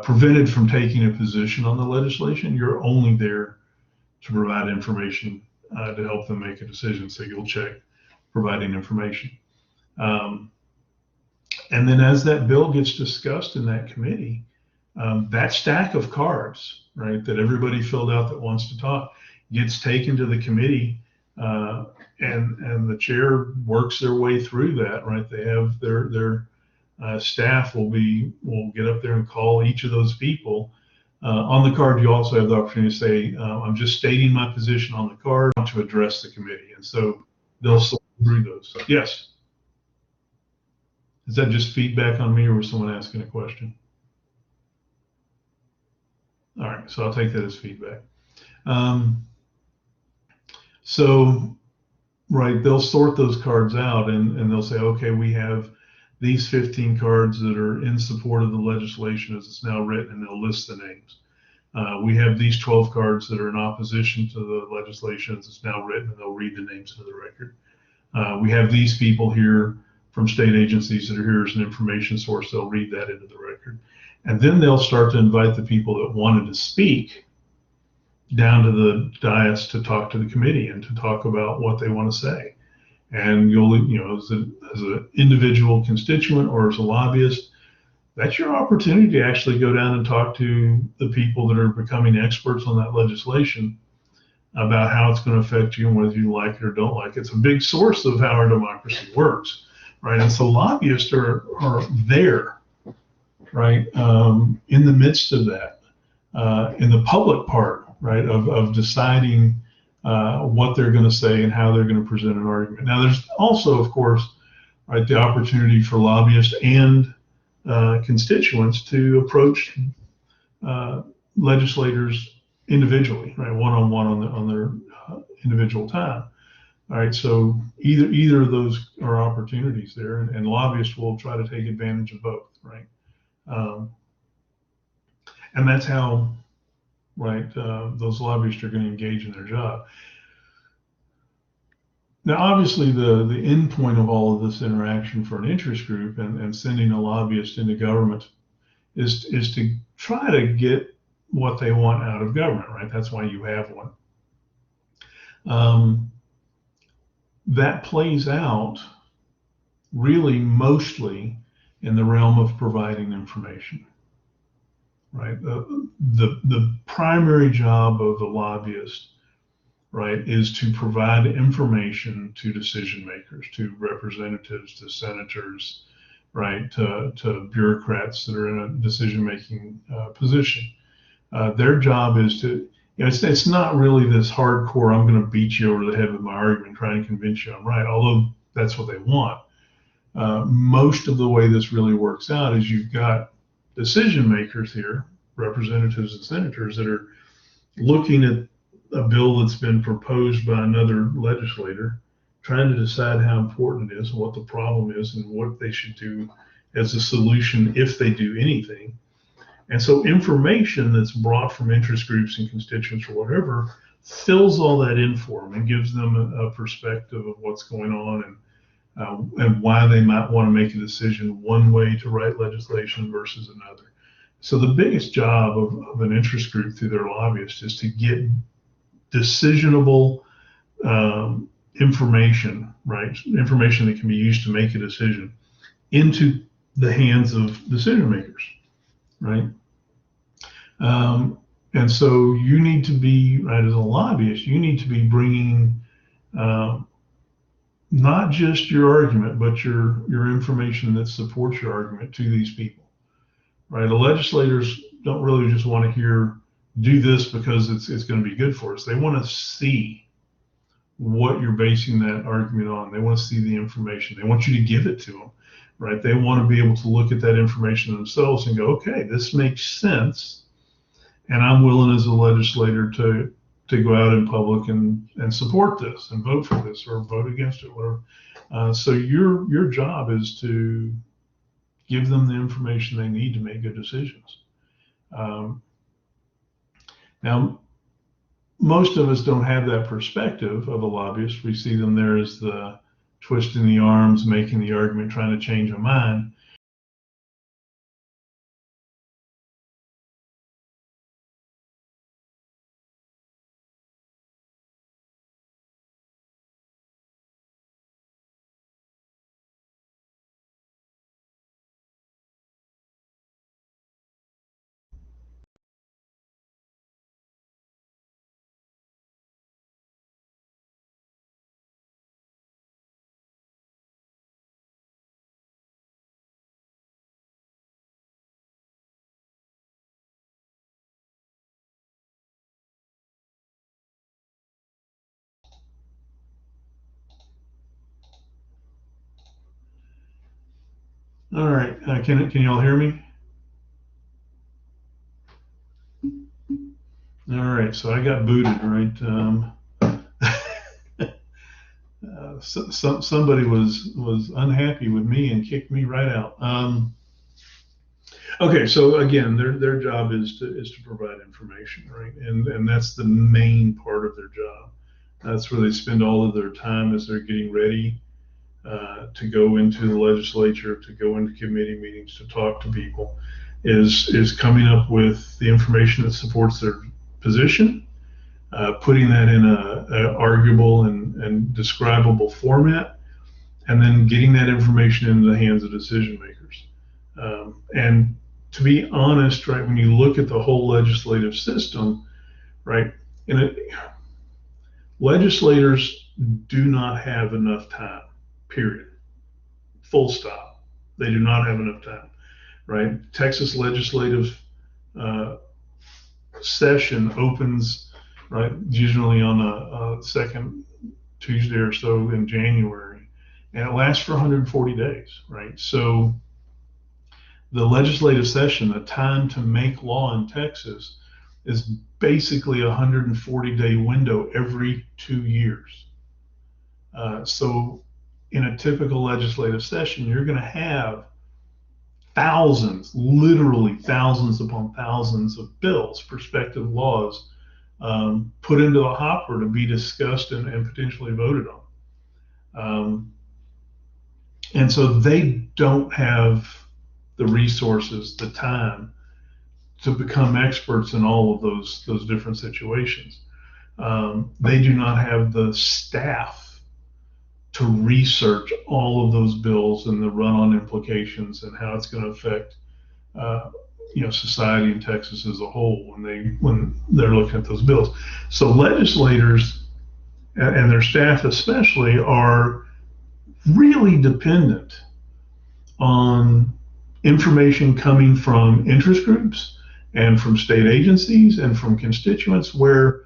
prevented from taking a position on the legislation. You're only there to provide information to help them make a decision. So you'll check providing information. And then as that bill gets discussed in that committee, that stack of cards, right, that everybody filled out that wants to talk gets taken to the committee, and the chair works their way through that, right? They have their staff will get up there and call each of those people. On the card, you also have the opportunity to say, I'm just stating my position on the card to address the committee. And so they'll sort through those. Yes. Is that just feedback on me, or was someone asking a question? All right, so I'll take that as feedback. So, right, they'll sort those cards out, and they'll say, okay, we have these 15 cards that are in support of the legislation as it's now written, and they'll list the names. We have these 12 cards that are in opposition to the legislation as it's now written, and they'll read the names into the record. We have these people here from state agencies that are here as an information source. They'll read that into the record. And then they'll start to invite the people that wanted to speak down to the dais to talk to the committee and to talk about what they want to say. And you'll, as an individual constituent or as a lobbyist, that's your opportunity to actually go down and talk to the people that are becoming experts on that legislation about how it's going to affect you and whether you like it or don't like it. It's a big source of how our democracy works, right? And so lobbyists are there, right, in the midst of that, in the public part, right, of deciding what they're going to say and how they're going to present an argument. Now, there's also, of course, right, the opportunity for lobbyists and constituents to approach legislators individually, right, one-on-one on their individual time. All right, so either of those are opportunities there, and lobbyists will try to take advantage of both, right? And that's how, right, those lobbyists are going to engage in their job. Now, obviously, the end point of all of this interaction for an interest group and sending a lobbyist into government is to try to get what they want out of government, right? That's why you have one. That plays out really mostly in the realm of providing information, right? The primary job of the lobbyist, right, is to provide information to decision makers, to representatives, to senators, right, to bureaucrats that are in a decision-making position. Their job is to, it's not really this hardcore, I'm going to beat you over the head with my argument, trying to convince you I'm right, although that's what they want. Most of the way this really works out is you've got decision makers here, representatives and senators, that are looking at a bill that's been proposed by another legislator, trying to decide how important it is, what the problem is, and what they should do as a solution if they do anything. And so information that's brought from interest groups and constituents or whatever fills all that in for them and gives them a perspective of what's going on and why they might want to make a decision one way to write legislation versus another. So the biggest job of an interest group through their lobbyists is to get decisionable information, right? Information that can be used to make a decision into the hands of decision makers, right? And so you need to be, right, as a lobbyist, you need to be bringing not just your argument, but your information that supports your argument to these people, right? The legislators don't really just want to hear, do this because it's going to be good for us. They want to see what you're basing that argument on. They want to see the information. They want you to give it to them, right? They want to be able to look at that information themselves and go, okay, this makes sense, and I'm willing as a legislator to go out in public and support this and vote for this or vote against it, whatever. So your job is to give them the information they need to make good decisions. Now, most of us don't have that perspective of a lobbyist. We see them there as the twisting the arms, making the argument, trying to change a mind. All right, can y'all hear me? All right, so I got booted, right? Somebody was unhappy with me and kicked me right out. Okay, so again, their job is to provide information, right? And that's the main part of their job. That's where they spend all of their time as they're getting ready to go into the legislature, to go into committee meetings, to talk to people, is coming up with the information that supports their position, putting that in a arguable and describable format, and then getting that information into the hands of decision makers. And to be honest, right, when you look at the whole legislative system, right, legislators do not have enough time, period. Full stop. They do not have enough time, right? Texas legislative session opens, right, usually on a second Tuesday or so in January, and it lasts for 140 days, right? So the legislative session, the time to make law in Texas, is basically a 140-day window every 2 years. So in a typical legislative session, you're going to have thousands, literally thousands upon thousands of bills, prospective laws, put into the hopper to be discussed and potentially voted on. And so they don't have the resources, the time to become experts in all of those different situations. They do not have the staff to research all of those bills and the run-on implications and how it's going to affect society in Texas as a whole when they're looking at those bills. So legislators and their staff especially are really dependent on information coming from interest groups and from state agencies and from constituents, where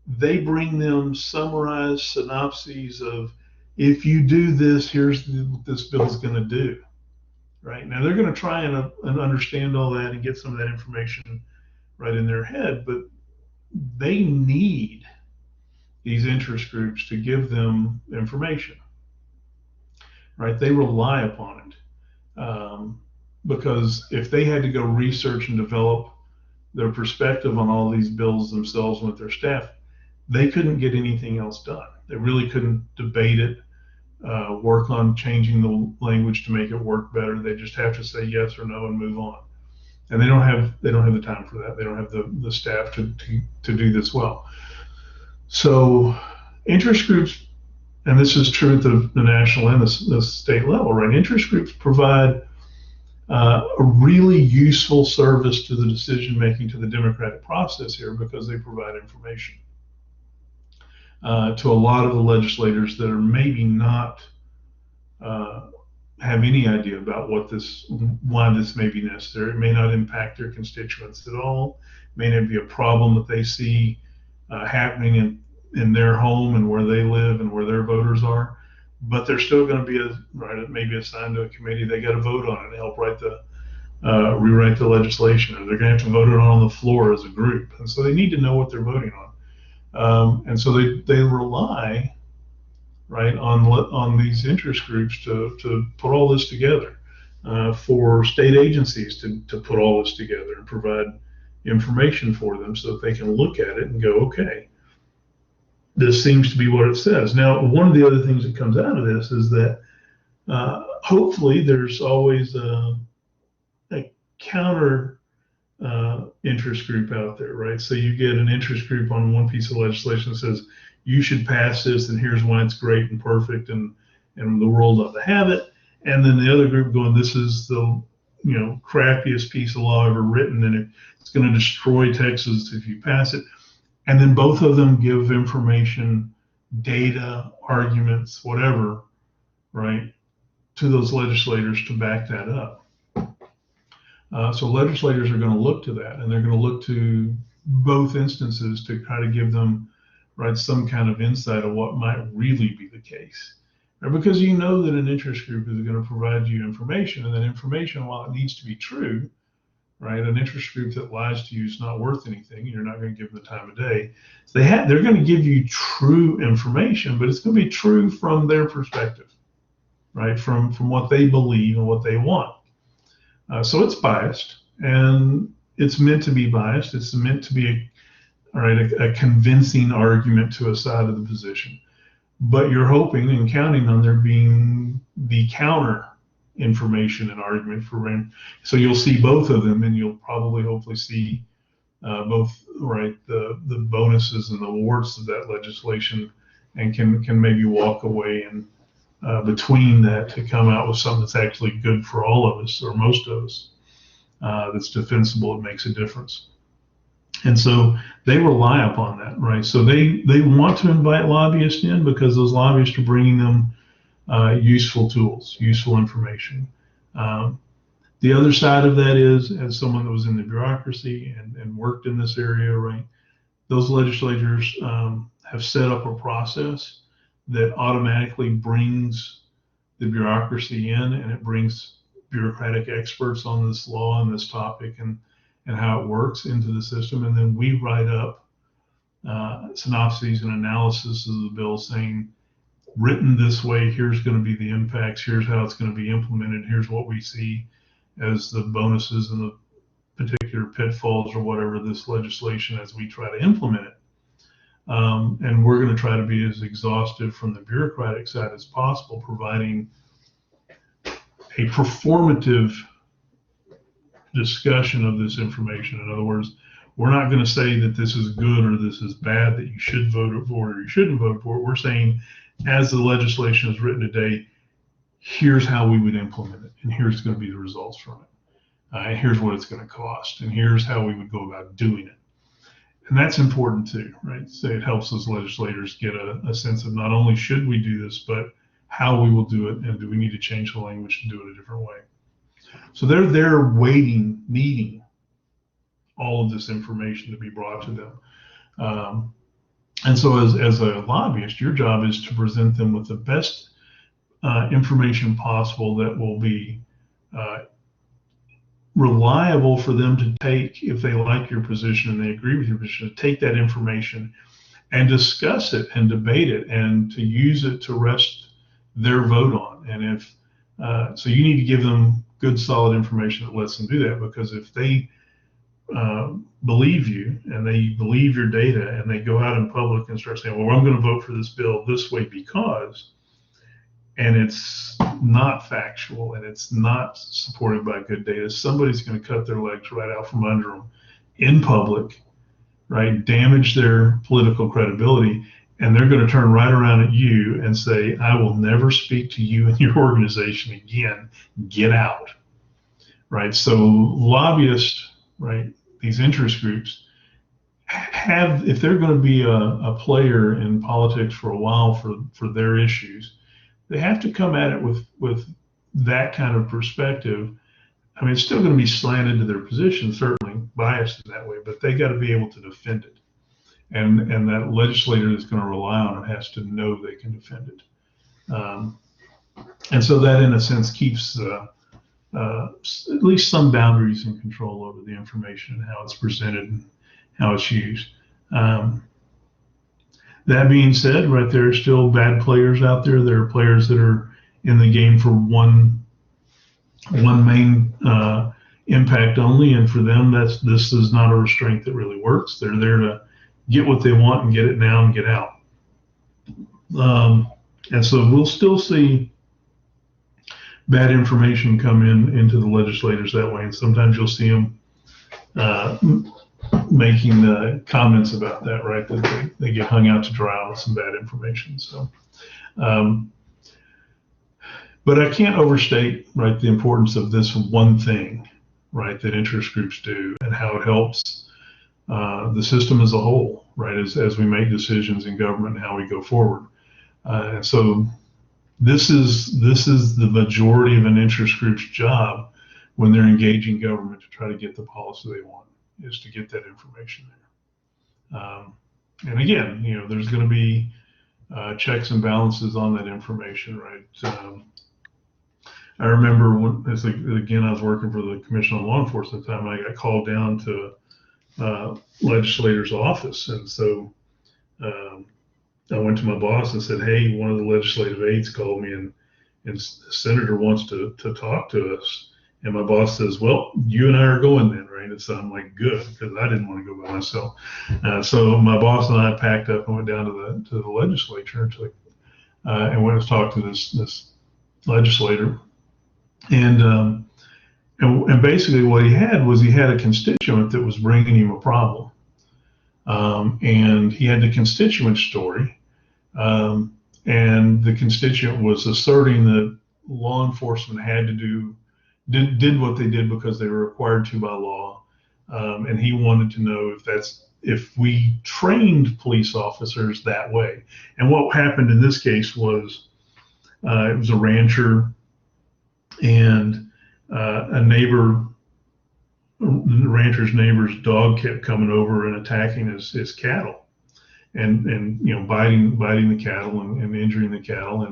they bring them summarized synopses of, if you do this, here's what this bill is going to do. Right now, they're going to try and understand all that and get some of that information right in their head, but they need these interest groups to give them information. Right? They rely upon it. Because if they had to go research and develop their perspective on all these bills themselves with their staff, they couldn't get anything else done. They really couldn't debate it, work on changing the language to make it work better. They just have to say yes or no and move on. And they don't have the time for that. They don't have the staff to do this well. So interest groups, and this is true at the national and the state level, right? Interest groups provide a really useful service to the decision making, to the democratic process here, because they provide information to a lot of the legislators that are maybe not have any idea about why this may be necessary. It may not impact their constituents at all. It may not be a problem that they see happening in their home and where they live and where their voters are. But they're still going to be maybe assigned to a committee. They got to vote on it and help rewrite the legislation, or they're going to have to vote it on the floor as a group. And so they need to know what they're voting on. And so they rely on these interest groups to put all this together, for state agencies to put all this together and provide information for them so that they can look at it and go, okay, this seems to be what it says. Now, one of the other things that comes out of this is that hopefully there's always a counter interest group out there, right? So you get an interest group on one piece of legislation that says you should pass this, and here's why it's great and perfect, and the world ought to have it. And then the other group going, this is the crappiest piece of law ever written, and it's going to destroy Texas if you pass it. And then both of them give information, data, arguments, whatever, right, to those legislators to back that up. So legislators are going to look to that, and they're going to look to both instances to try to give them, right, some kind of insight of what might really be the case. Right? Because you know that an interest group is going to provide you information, and that information, while it needs to be true, right, an interest group that lies to you is not worth anything, and you're not going to give them the time of day. So they're going to give you true information, but it's going to be true from their perspective, right, from what they believe and what they want. So it's biased, and it's meant to be biased. It's meant to be a convincing argument to a side of the position. But you're hoping and counting on there being the counter information and argument for Rand. So you'll see both of them, and you'll probably hopefully see both, right, the bonuses and the warts of that legislation, and can maybe walk away and between that to come out with something that's actually good for all of us, or most of us, that's defensible, it makes a difference. And so they rely upon that, right? So they want to invite lobbyists in because those lobbyists are bringing them useful tools, useful information. The other side of that is, as someone that was in the bureaucracy and worked in this area, right, those legislators have set up a process that automatically brings the bureaucracy in, and it brings bureaucratic experts on this law and this topic and how it works into the system. And then we write up synopses and analysis of the bill saying, written this way, here's going to be the impacts, here's how it's going to be implemented, here's what we see as the bonuses and the particular pitfalls or whatever this legislation as we try to implement it. And we're going to try to be as exhaustive from the bureaucratic side as possible, providing a performative discussion of this information. In other words, we're not going to say that this is good or this is bad, that you should vote for it or you shouldn't vote for it. We're saying, as the legislation is written today, here's how we would implement it, and here's going to be the results from it. And here's what it's going to cost, and here's how we would go about doing it. And that's important too, right? So it helps those legislators get a sense of not only should we do this, but how we will do it, and do we need to change the language to do it a different way. So they're there waiting, needing all of this information to be brought to them. And so as a lobbyist, your job is to present them with the best information possible that will be reliable for them to take if they like your position and they agree with your position, to take that information and discuss it and debate it and to use it to rest their vote on. And if so, you need to give them good, solid information that lets them do that, because if they believe you and they believe your data and they go out in public and start saying, well, I'm going to vote for this bill this way because, and it's not factual and it's not supported by good data, somebody's going to cut their legs right out from under them in public, right? Damage their political credibility, and they're going to turn right around at you and say, I will never speak to you and your organization again. Get out, right? So lobbyists, right, these interest groups have, if they're going to be a player in politics for a while for their issues, they have to come at it with that kind of perspective. I mean, it's still going to be slanted to their position, certainly biased in that way, but they got to be able to defend it. And that legislator that's going to rely on it has to know they can defend it. And so that, in a sense, keeps at least some boundaries and control over the information and how it's presented and how it's used. That being said, right, there are still bad players out there. There are players that are in the game for one main impact only, and for them, this is not a restraint that really works. They're there to get what they want and get it now and get out. Um, and so we'll still see bad information come into the legislators that way. And sometimes you'll see them uh, making comments about that, right? That they get hung out to dry with some bad information. So, um, but I can't overstate, right, the importance of this one thing, right, that interest groups do and how it helps the system as a whole, right, as we make decisions in government and how we go forward. And so this is the majority of an interest group's job when they're engaging government to try to get the policy they want, is to get that information there. And again, there's going to be checks and balances on that information, right? I remember again, I was working for the Commission on Law Enforcement at the time. I got called down to legislator's office, and so I went to my boss and said, "Hey, one of the legislative aides called me, and the senator wants to talk to us." And my boss says, "Well, you and I are going then, right?" And so I'm like, "Good," because I didn't want to go by myself. So my boss and I packed up and went down to the legislature and went to talk to this legislator. And basically what he had a constituent that was bringing him a problem. And he had the constituent story. And the constituent was asserting that law enforcement had to did what they did because they were required to by law. And he wanted to know if we trained police officers that way. And what happened in this case was it was a rancher, and the rancher's neighbor's dog kept coming over and attacking his cattle, and biting the cattle and injuring the cattle.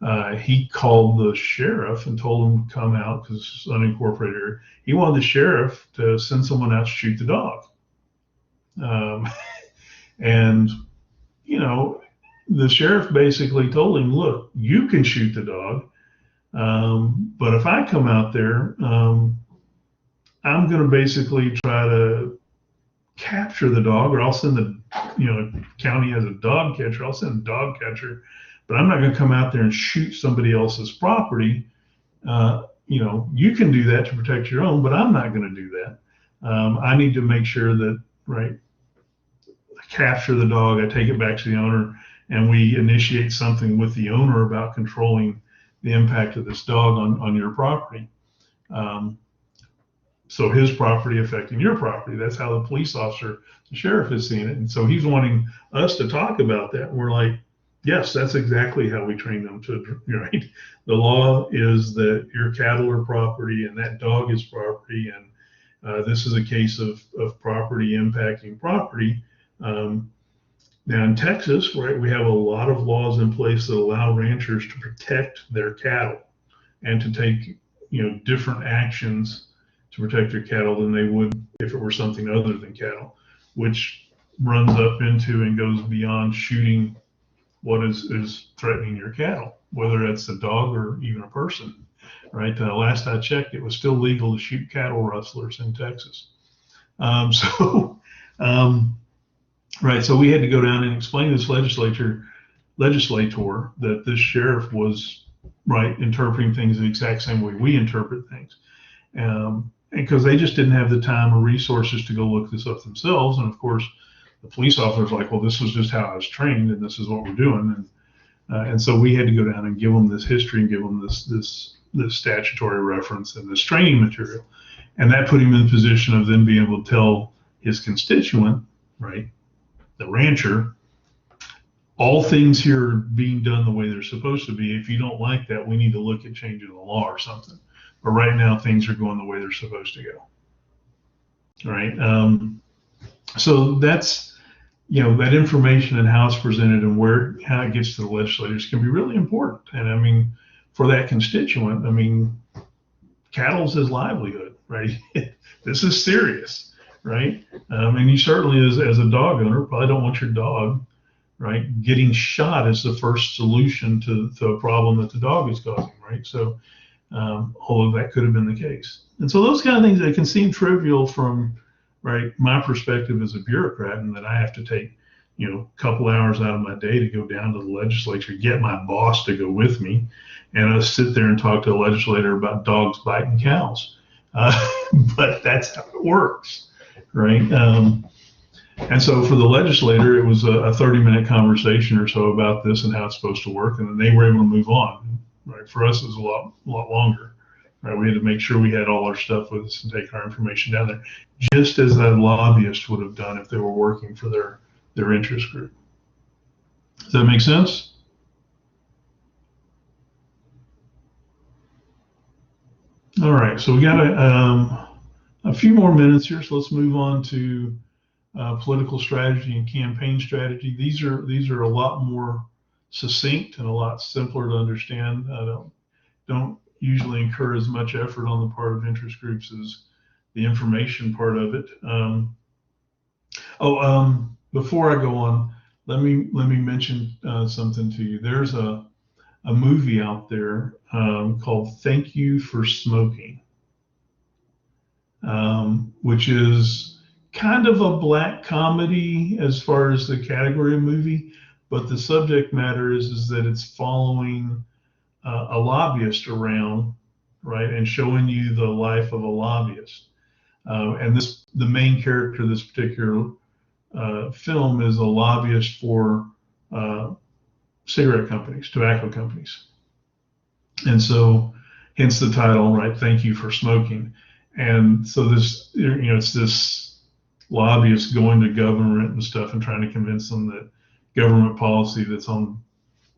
And he called the sheriff and told him to come out because it's unincorporated area. He wanted the sheriff to send someone out to shoot the dog. And the sheriff basically told him, "Look, you can shoot the dog. But if I come out there, I'm going to basically try to capture the dog, or I'll send the county has a dog catcher. I'll send a dog catcher, but I'm not going to come out there and shoot somebody else's property. You can do that to protect your own, but I'm not going to do that. I need to make sure that, right, I capture the dog, I take it back to the owner, and we initiate something with the owner about controlling the impact of this dog on your property. So his property affecting your property. That's how the police officer, the sheriff, is seeing it. And so he's wanting us to talk about that. And we're like, yes, that's exactly how we train them to, right? The law is that your cattle are property and that dog is property. And this is a case of property impacting property. Now in Texas, right, we have a lot of laws in place that allow ranchers to protect their cattle and to take, different actions to protect their cattle than they would if it were something other than cattle, which runs up into and goes beyond shooting what is threatening your cattle, whether it's a dog or even a person, right? Last I checked, it was still legal to shoot cattle rustlers in Texas. Right, so we had to go down and explain to this legislator that this sheriff was, right, interpreting things the exact same way we interpret things. And because they just didn't have the time or resources to go look this up themselves. And of course, the police officer's like, well, this was just how I was trained and this is what we're doing. And so we had to go down and give them this history and give them this statutory reference and this training material. And that put him in the position of then being able to tell his constituent, right, the rancher, all things here are being done the way they're supposed to be. If you don't like that, we need to look at changing the law or something. But right now, things are going the way they're supposed to go. All right. So that's, that information and how it's presented and how it gets to the legislators can be really important. And I mean, for that constituent, cattle's his livelihood, right? This is serious. Right? And you certainly, as a dog owner, probably don't want your dog, right, getting shot as the first solution to a problem that the dog is causing, right? So, although that could have been the case. And so those kind of things that can seem trivial from, right, my perspective as a bureaucrat, and that I have to take a couple hours out of my day to go down to the legislature, get my boss to go with me, and I sit there and talk to a legislator about dogs biting cows. But that's how it works, right? And so for the legislator, it was a 30-minute conversation or so about this and how it's supposed to work, and then they were able to move on. Right? For us, it was a lot longer. Right? We had to make sure we had all our stuff with us and take our information down there, just as a lobbyist would have done if they were working for their interest group. Does that make sense? All right, so we got a few more minutes here, so let's move on to political strategy and campaign strategy. These are a lot more succinct and a lot simpler to understand. Don't usually incur as much effort on the part of interest groups as the information part of it. Before I go on, let me mention something to you. There's a movie out there called "Thank You for Smoking," which is kind of a black comedy as far as the category of movie, but the subject matter is that it's following a lobbyist around, right, and showing you the life of a lobbyist. And the main character of this particular film is a lobbyist for cigarette companies, tobacco companies. And so, hence the title, right? Thank You for Smoking. And so it's this lobbyist going to government and stuff and trying to convince them that government policy that's on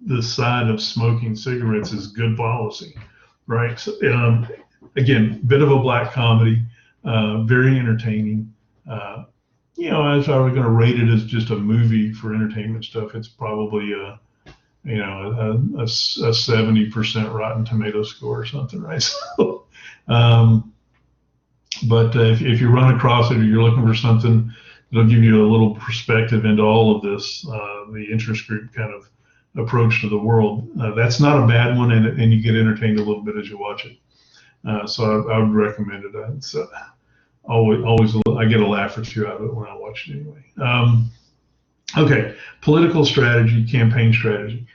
the side of smoking cigarettes is good policy, right? So, again, bit of a black comedy, very entertaining. As I was going to rate it as just a movie for entertainment stuff, it's probably a 70% Rotten Tomato score or something, right? So, but if you run across it or you're looking for something that'll give you a little perspective into all of this, the interest group kind of approach to the world, that's not a bad one, and you get entertained a little bit as you watch it. So I would recommend it. It's always I get a laugh or two out of it when I watch it anyway. Okay, political strategy, campaign strategy.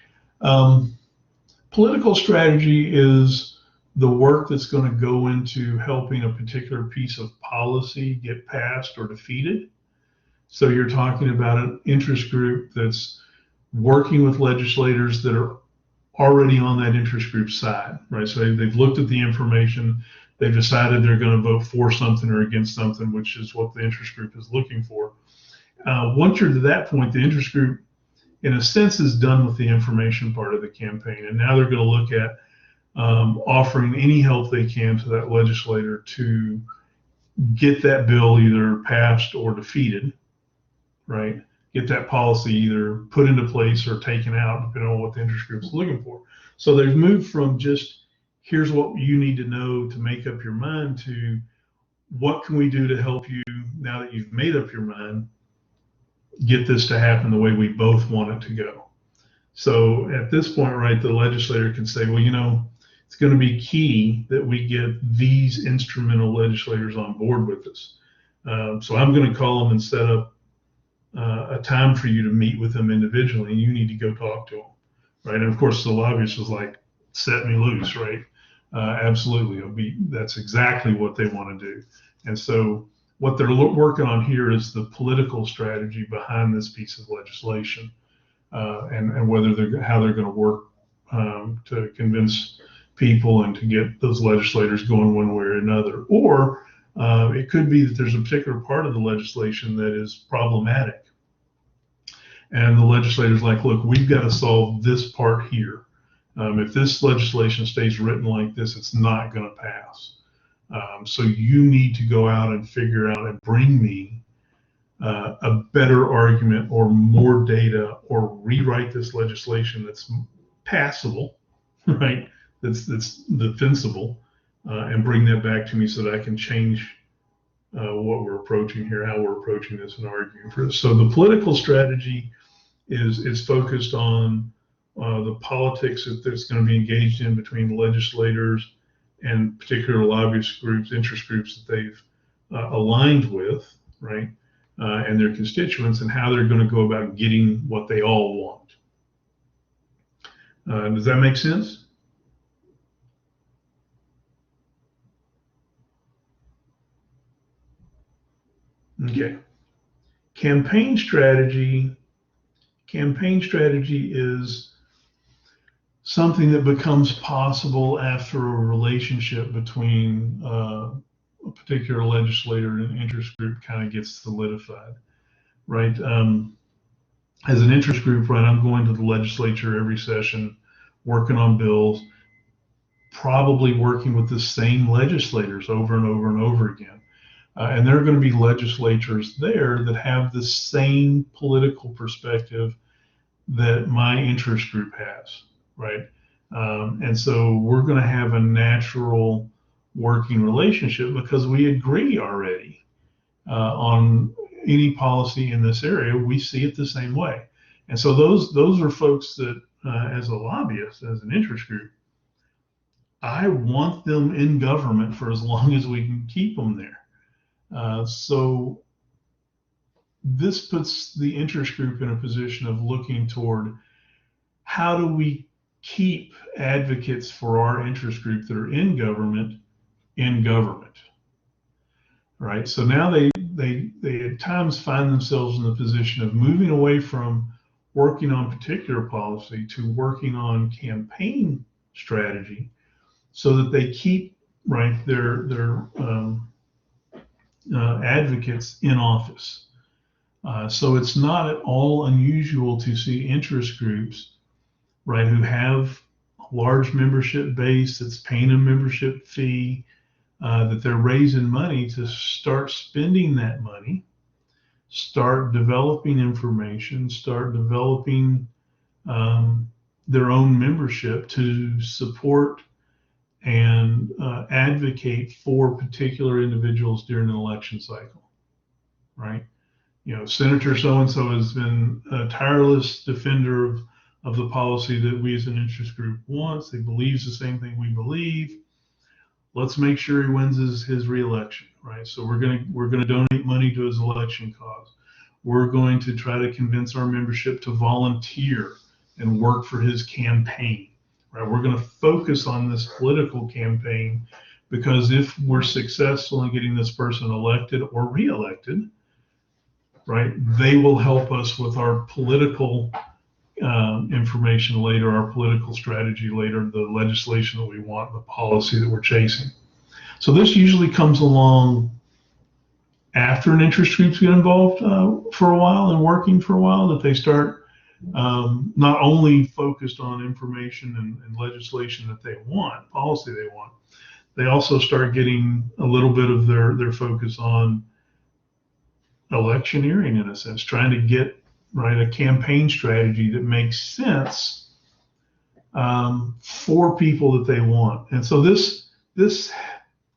Political strategy is the work that's going to go into helping a particular piece of policy get passed or defeated. So you're talking about an interest group that's working with legislators that are already on that interest group side, right? So they've looked at the information, they've decided they're going to vote for something or against something, which is what the interest group is looking for. Once you're to that point, the interest group, in a sense, is done with the information part of the campaign, and now they're going to look at offering any help they can to that legislator to get that bill either passed or defeated, right? Get that policy either put into place or taken out, depending on what the interest group is looking for. So they've moved from just here's what you need to know to make up your mind to what can we do to help you now that you've made up your mind, get this to happen the way we both want it to go. So at this point, right, the legislator can say, well, it's going to be key that we get these instrumental legislators on board with us. So I'm going to call them and set up a time for you to meet with them individually, and you need to go talk to them, right? And of course, the lobbyist was like, set me loose, right? Absolutely. That's exactly what they want to do. And so what they're working on here is the political strategy behind this piece of legislation, and how they're going to work to convince people and to get those legislators going one way or another. Or it could be that there's a particular part of the legislation that is problematic. And the legislator's like, look, we've got to solve this part here. If this legislation stays written like this, it's not going to pass. So you need to go out and figure out and bring me a better argument or more data, or rewrite this legislation that's passable, right? That's defensible, and bring that back to me so that I can change what we're approaching here, how we're approaching this, and arguing for this. So the political strategy is focused on the politics that's going to be engaged in between legislators and particular lobbyist groups, interest groups that they've aligned with, right? and their constituents, and how they're going to go about getting what they all want. Does that make sense? Okay. Campaign strategy is something that becomes possible after a relationship between a particular legislator and interest group kind of gets solidified, right? As an interest group, right, I'm going to the legislature every session, working on bills, probably working with the same legislators over and over and over again. And there are going to be legislators there that have the same political perspective that my interest group has, right? And so we're going to have a natural working relationship because we agree already on any policy in this area. We see it the same way. And so those are folks that, as a lobbyist, as an interest group, I want them in government for as long as we can keep them there. So this puts the interest group in a position of looking toward how do we keep advocates for our interest group that are in government, right? So now they at times find themselves in the position of moving away from working on particular policy to working on campaign strategy, so that they keep, right, their advocates in office. So it's not at all unusual to see interest groups, right, who have a large membership base that's paying a membership fee, that they're raising money to start spending that money, start developing information, start developing their own membership to support and advocate for particular individuals during an election cycle, right? You know, Senator so-and-so has been a tireless defender of the policy that we as an interest group wants. He believes the same thing we believe. Let's make sure he wins his reelection, right? So we're gonna donate money to his election cause. We're going to try to convince our membership to volunteer and work for his campaign. Right, we're going to focus on this political campaign because if we're successful in getting this person elected or reelected, right, they will help us with our political information later, our political strategy later, the legislation that we want, the policy that we're chasing. So this usually comes along after an interest group's get involved for a while and working for a while, that they start not only focused on information and legislation that they want, policy they want, they also start getting a little bit of their focus on electioneering, in a sense, trying to get, right, a campaign strategy that makes sense for people that they want. And so this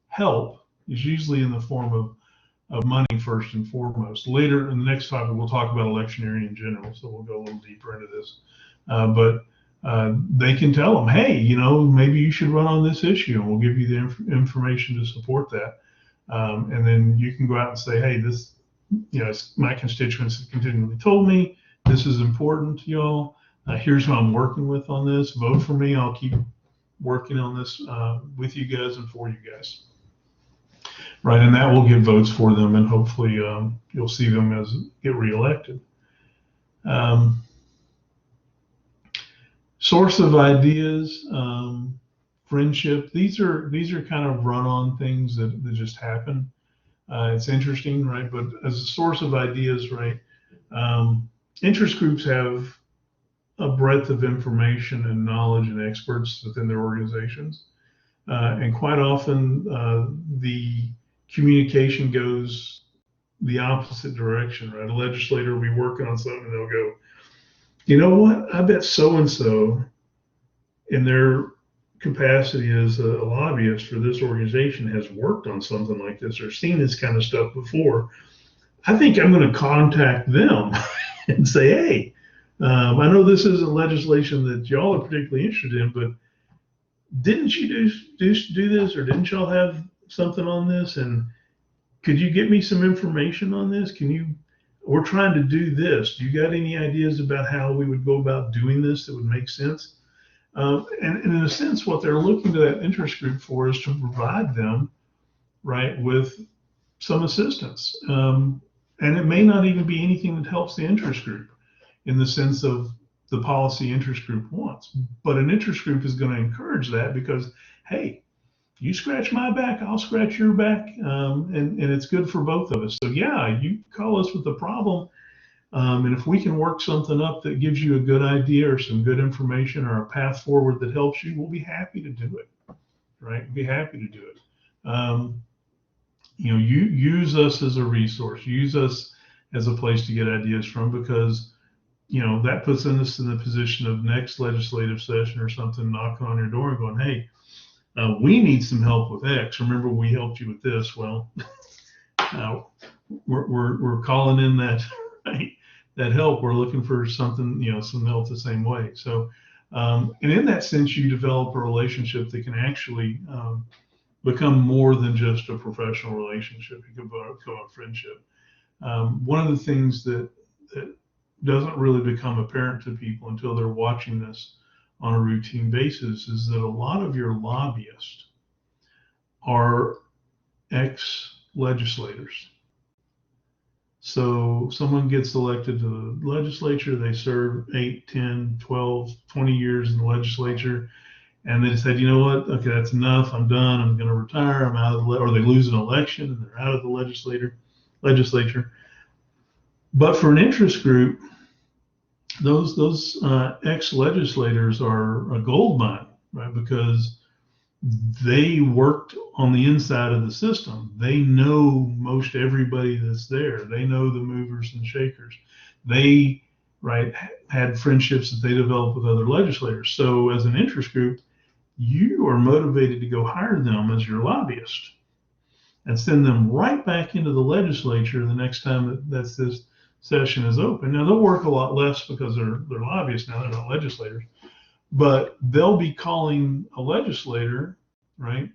help is usually in the form of money first and foremost. Later in the next topic, we'll talk about electioneering in general, so we'll go a little deeper into this. But they can tell them, hey, you know, maybe you should run on this issue, and we'll give you the information to support that. And then you can go out and say, hey, this, you know, my constituents have continually told me this is important to y'all. Here's who I'm working with on this. Vote for me. I'll keep working on this with you guys and for you guys. Right, and that will get votes for them, and hopefully you'll see them as get reelected. Source of ideas, friendship. These are kind of run-on things that just happen. It's interesting, right? But as a source of ideas, right? Interest groups have a breadth of information and knowledge and experts within their organizations, and quite often the communication goes the opposite direction, right? A legislator will be working on something and they'll go, you know what? I bet so-and-so in their capacity as a lobbyist for this organization has worked on something like this or seen this kind of stuff before. I think I'm going to contact them and say, hey, I know this isn't legislation that y'all are particularly interested in, but didn't you do this, or didn't y'all have something on this, and could you get me some information on this? Can you we're trying to do this. Do you got any ideas about how we would go about doing this that would make sense? And in a sense, what they're looking to that interest group for is to provide them, right, with some assistance. And it may not even be anything that helps the interest group in the sense of the policy interest group wants. But an interest group is going to encourage that because, hey, you scratch my back, I'll scratch your back, and it's good for both of us. So yeah, you call us with a problem, and if we can work something up that gives you a good idea or some good information or a path forward that helps you, we'll be happy to do it, right? Be happy to do it. You use us as a resource, use us as a place to get ideas from, because that puts us in the position of next legislative session or something, knocking on your door and going, hey, we need some help with X. Remember, we helped you with this. Well, we're calling in that right, that help. We're looking for something, some help the same way. So, and in that sense, you develop a relationship that can actually become more than just a professional relationship. It can become a friendship. One of the things that doesn't really become apparent to people until they're watching this on a routine basis is that a lot of your lobbyists are ex-legislators. So someone gets elected to the legislature, they serve 8, 10, 12, 20 years in the legislature, and they decide, you know what, okay, that's enough, I'm done, I'm going to retire, I'm out of the, or they lose an election and they're out of the legislature. But for an interest group, those ex-legislators are a gold mine, right? Because they worked on the inside of the system. They know most everybody that's there. They know the movers and shakers. They, right, had friendships that they developed with other legislators. So as an interest group, you are motivated to go hire them as your lobbyist and send them right back into the legislature the next time that's this session is open. Now they'll work a lot less because they're lobbyists now, they're not legislators, but they'll be calling a legislator, right?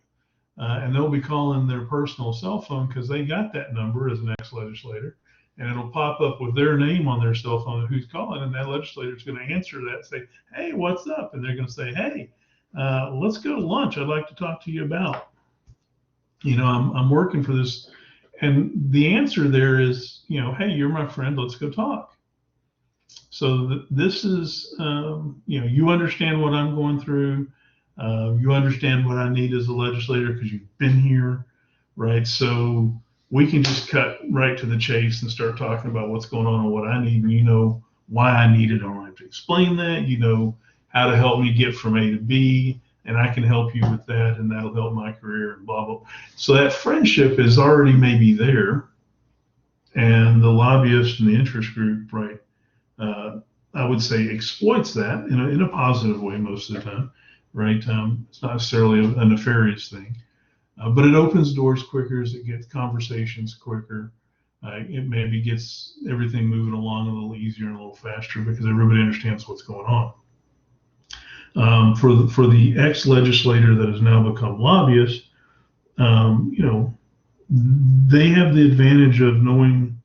And they'll be calling their personal cell phone because they got that number as an ex-legislator, and it'll pop up with their name on their cell phone who's calling, and that legislator is going to answer that and say, hey, what's up? And they're going to say, hey, let's go to lunch. I'd like to talk to you about, I'm working for this. And the answer there is, hey, you're my friend, let's go talk. So this is, you understand what I'm going through. You understand what I need as a legislator because you've been here, right? So we can just cut right to the chase and start talking about what's going on and what I need. And you know why I need it. I don't have to explain that. You know how to help me get from A to B. And I can help you with that, and that'll help my career, and blah, blah. So that friendship is already maybe there, and the lobbyist and the interest group, right, I would say exploits that in a positive way most of the time, right? It's not necessarily a nefarious thing, but it opens doors quicker as it gets conversations quicker. It maybe gets everything moving along a little easier and a little faster because everybody understands what's going on. For the ex-legislator that has now become lobbyist, they have the advantage of knowing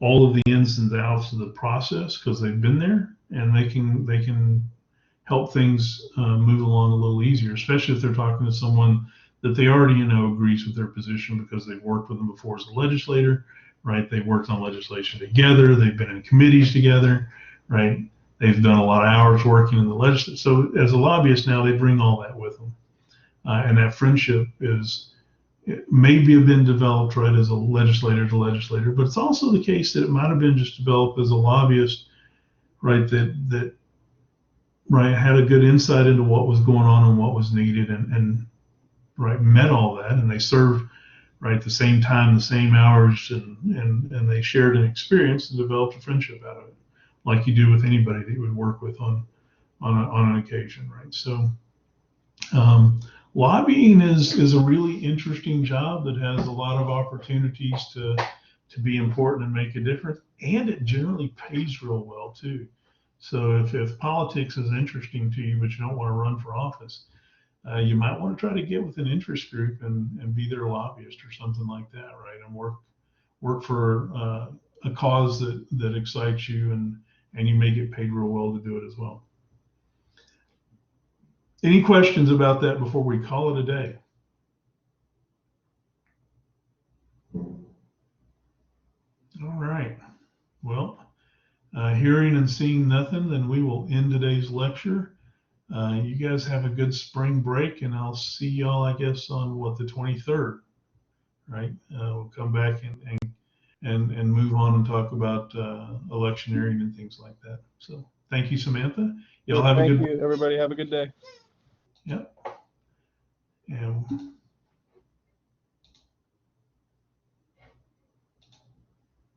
all of the ins and outs of the process because they've been there, and they can help things move along a little easier, especially if they're talking to someone that they already agrees with their position because they've worked with them before as a legislator, right? They've worked on legislation together, they've been in committees together, right? They've done a lot of hours working in the legislature. So as a lobbyist now, they bring all that with them. And that friendship maybe have been developed, right, as a legislator to legislator, but it's also the case that it might have been just developed as a lobbyist, right, that right, had a good insight into what was going on and what was needed and right, met all that, and they served, right, the same time, the same hours, and they shared an experience and developed a friendship out of it, like you do with anybody that you would work with on an occasion, right? So lobbying is a really interesting job that has a lot of opportunities to be important and make a difference, and it generally pays real well too. So if politics is interesting to you, but you don't want to run for office, you might want to try to get with an interest group and be their lobbyist or something like that, right? And work for a cause that excites you, and you may get paid real well to do it as well. Any questions about that before we call it a day? All right. Well, hearing and seeing nothing, then we will end today's lecture. You guys have a good spring break, and I'll see y'all, I guess, on the 23rd, right? We'll come back and move on and talk about electioneering and things like that. So thank you, Samantha. Y'all have a good. Thank you, everybody. Have a good day. Yep. And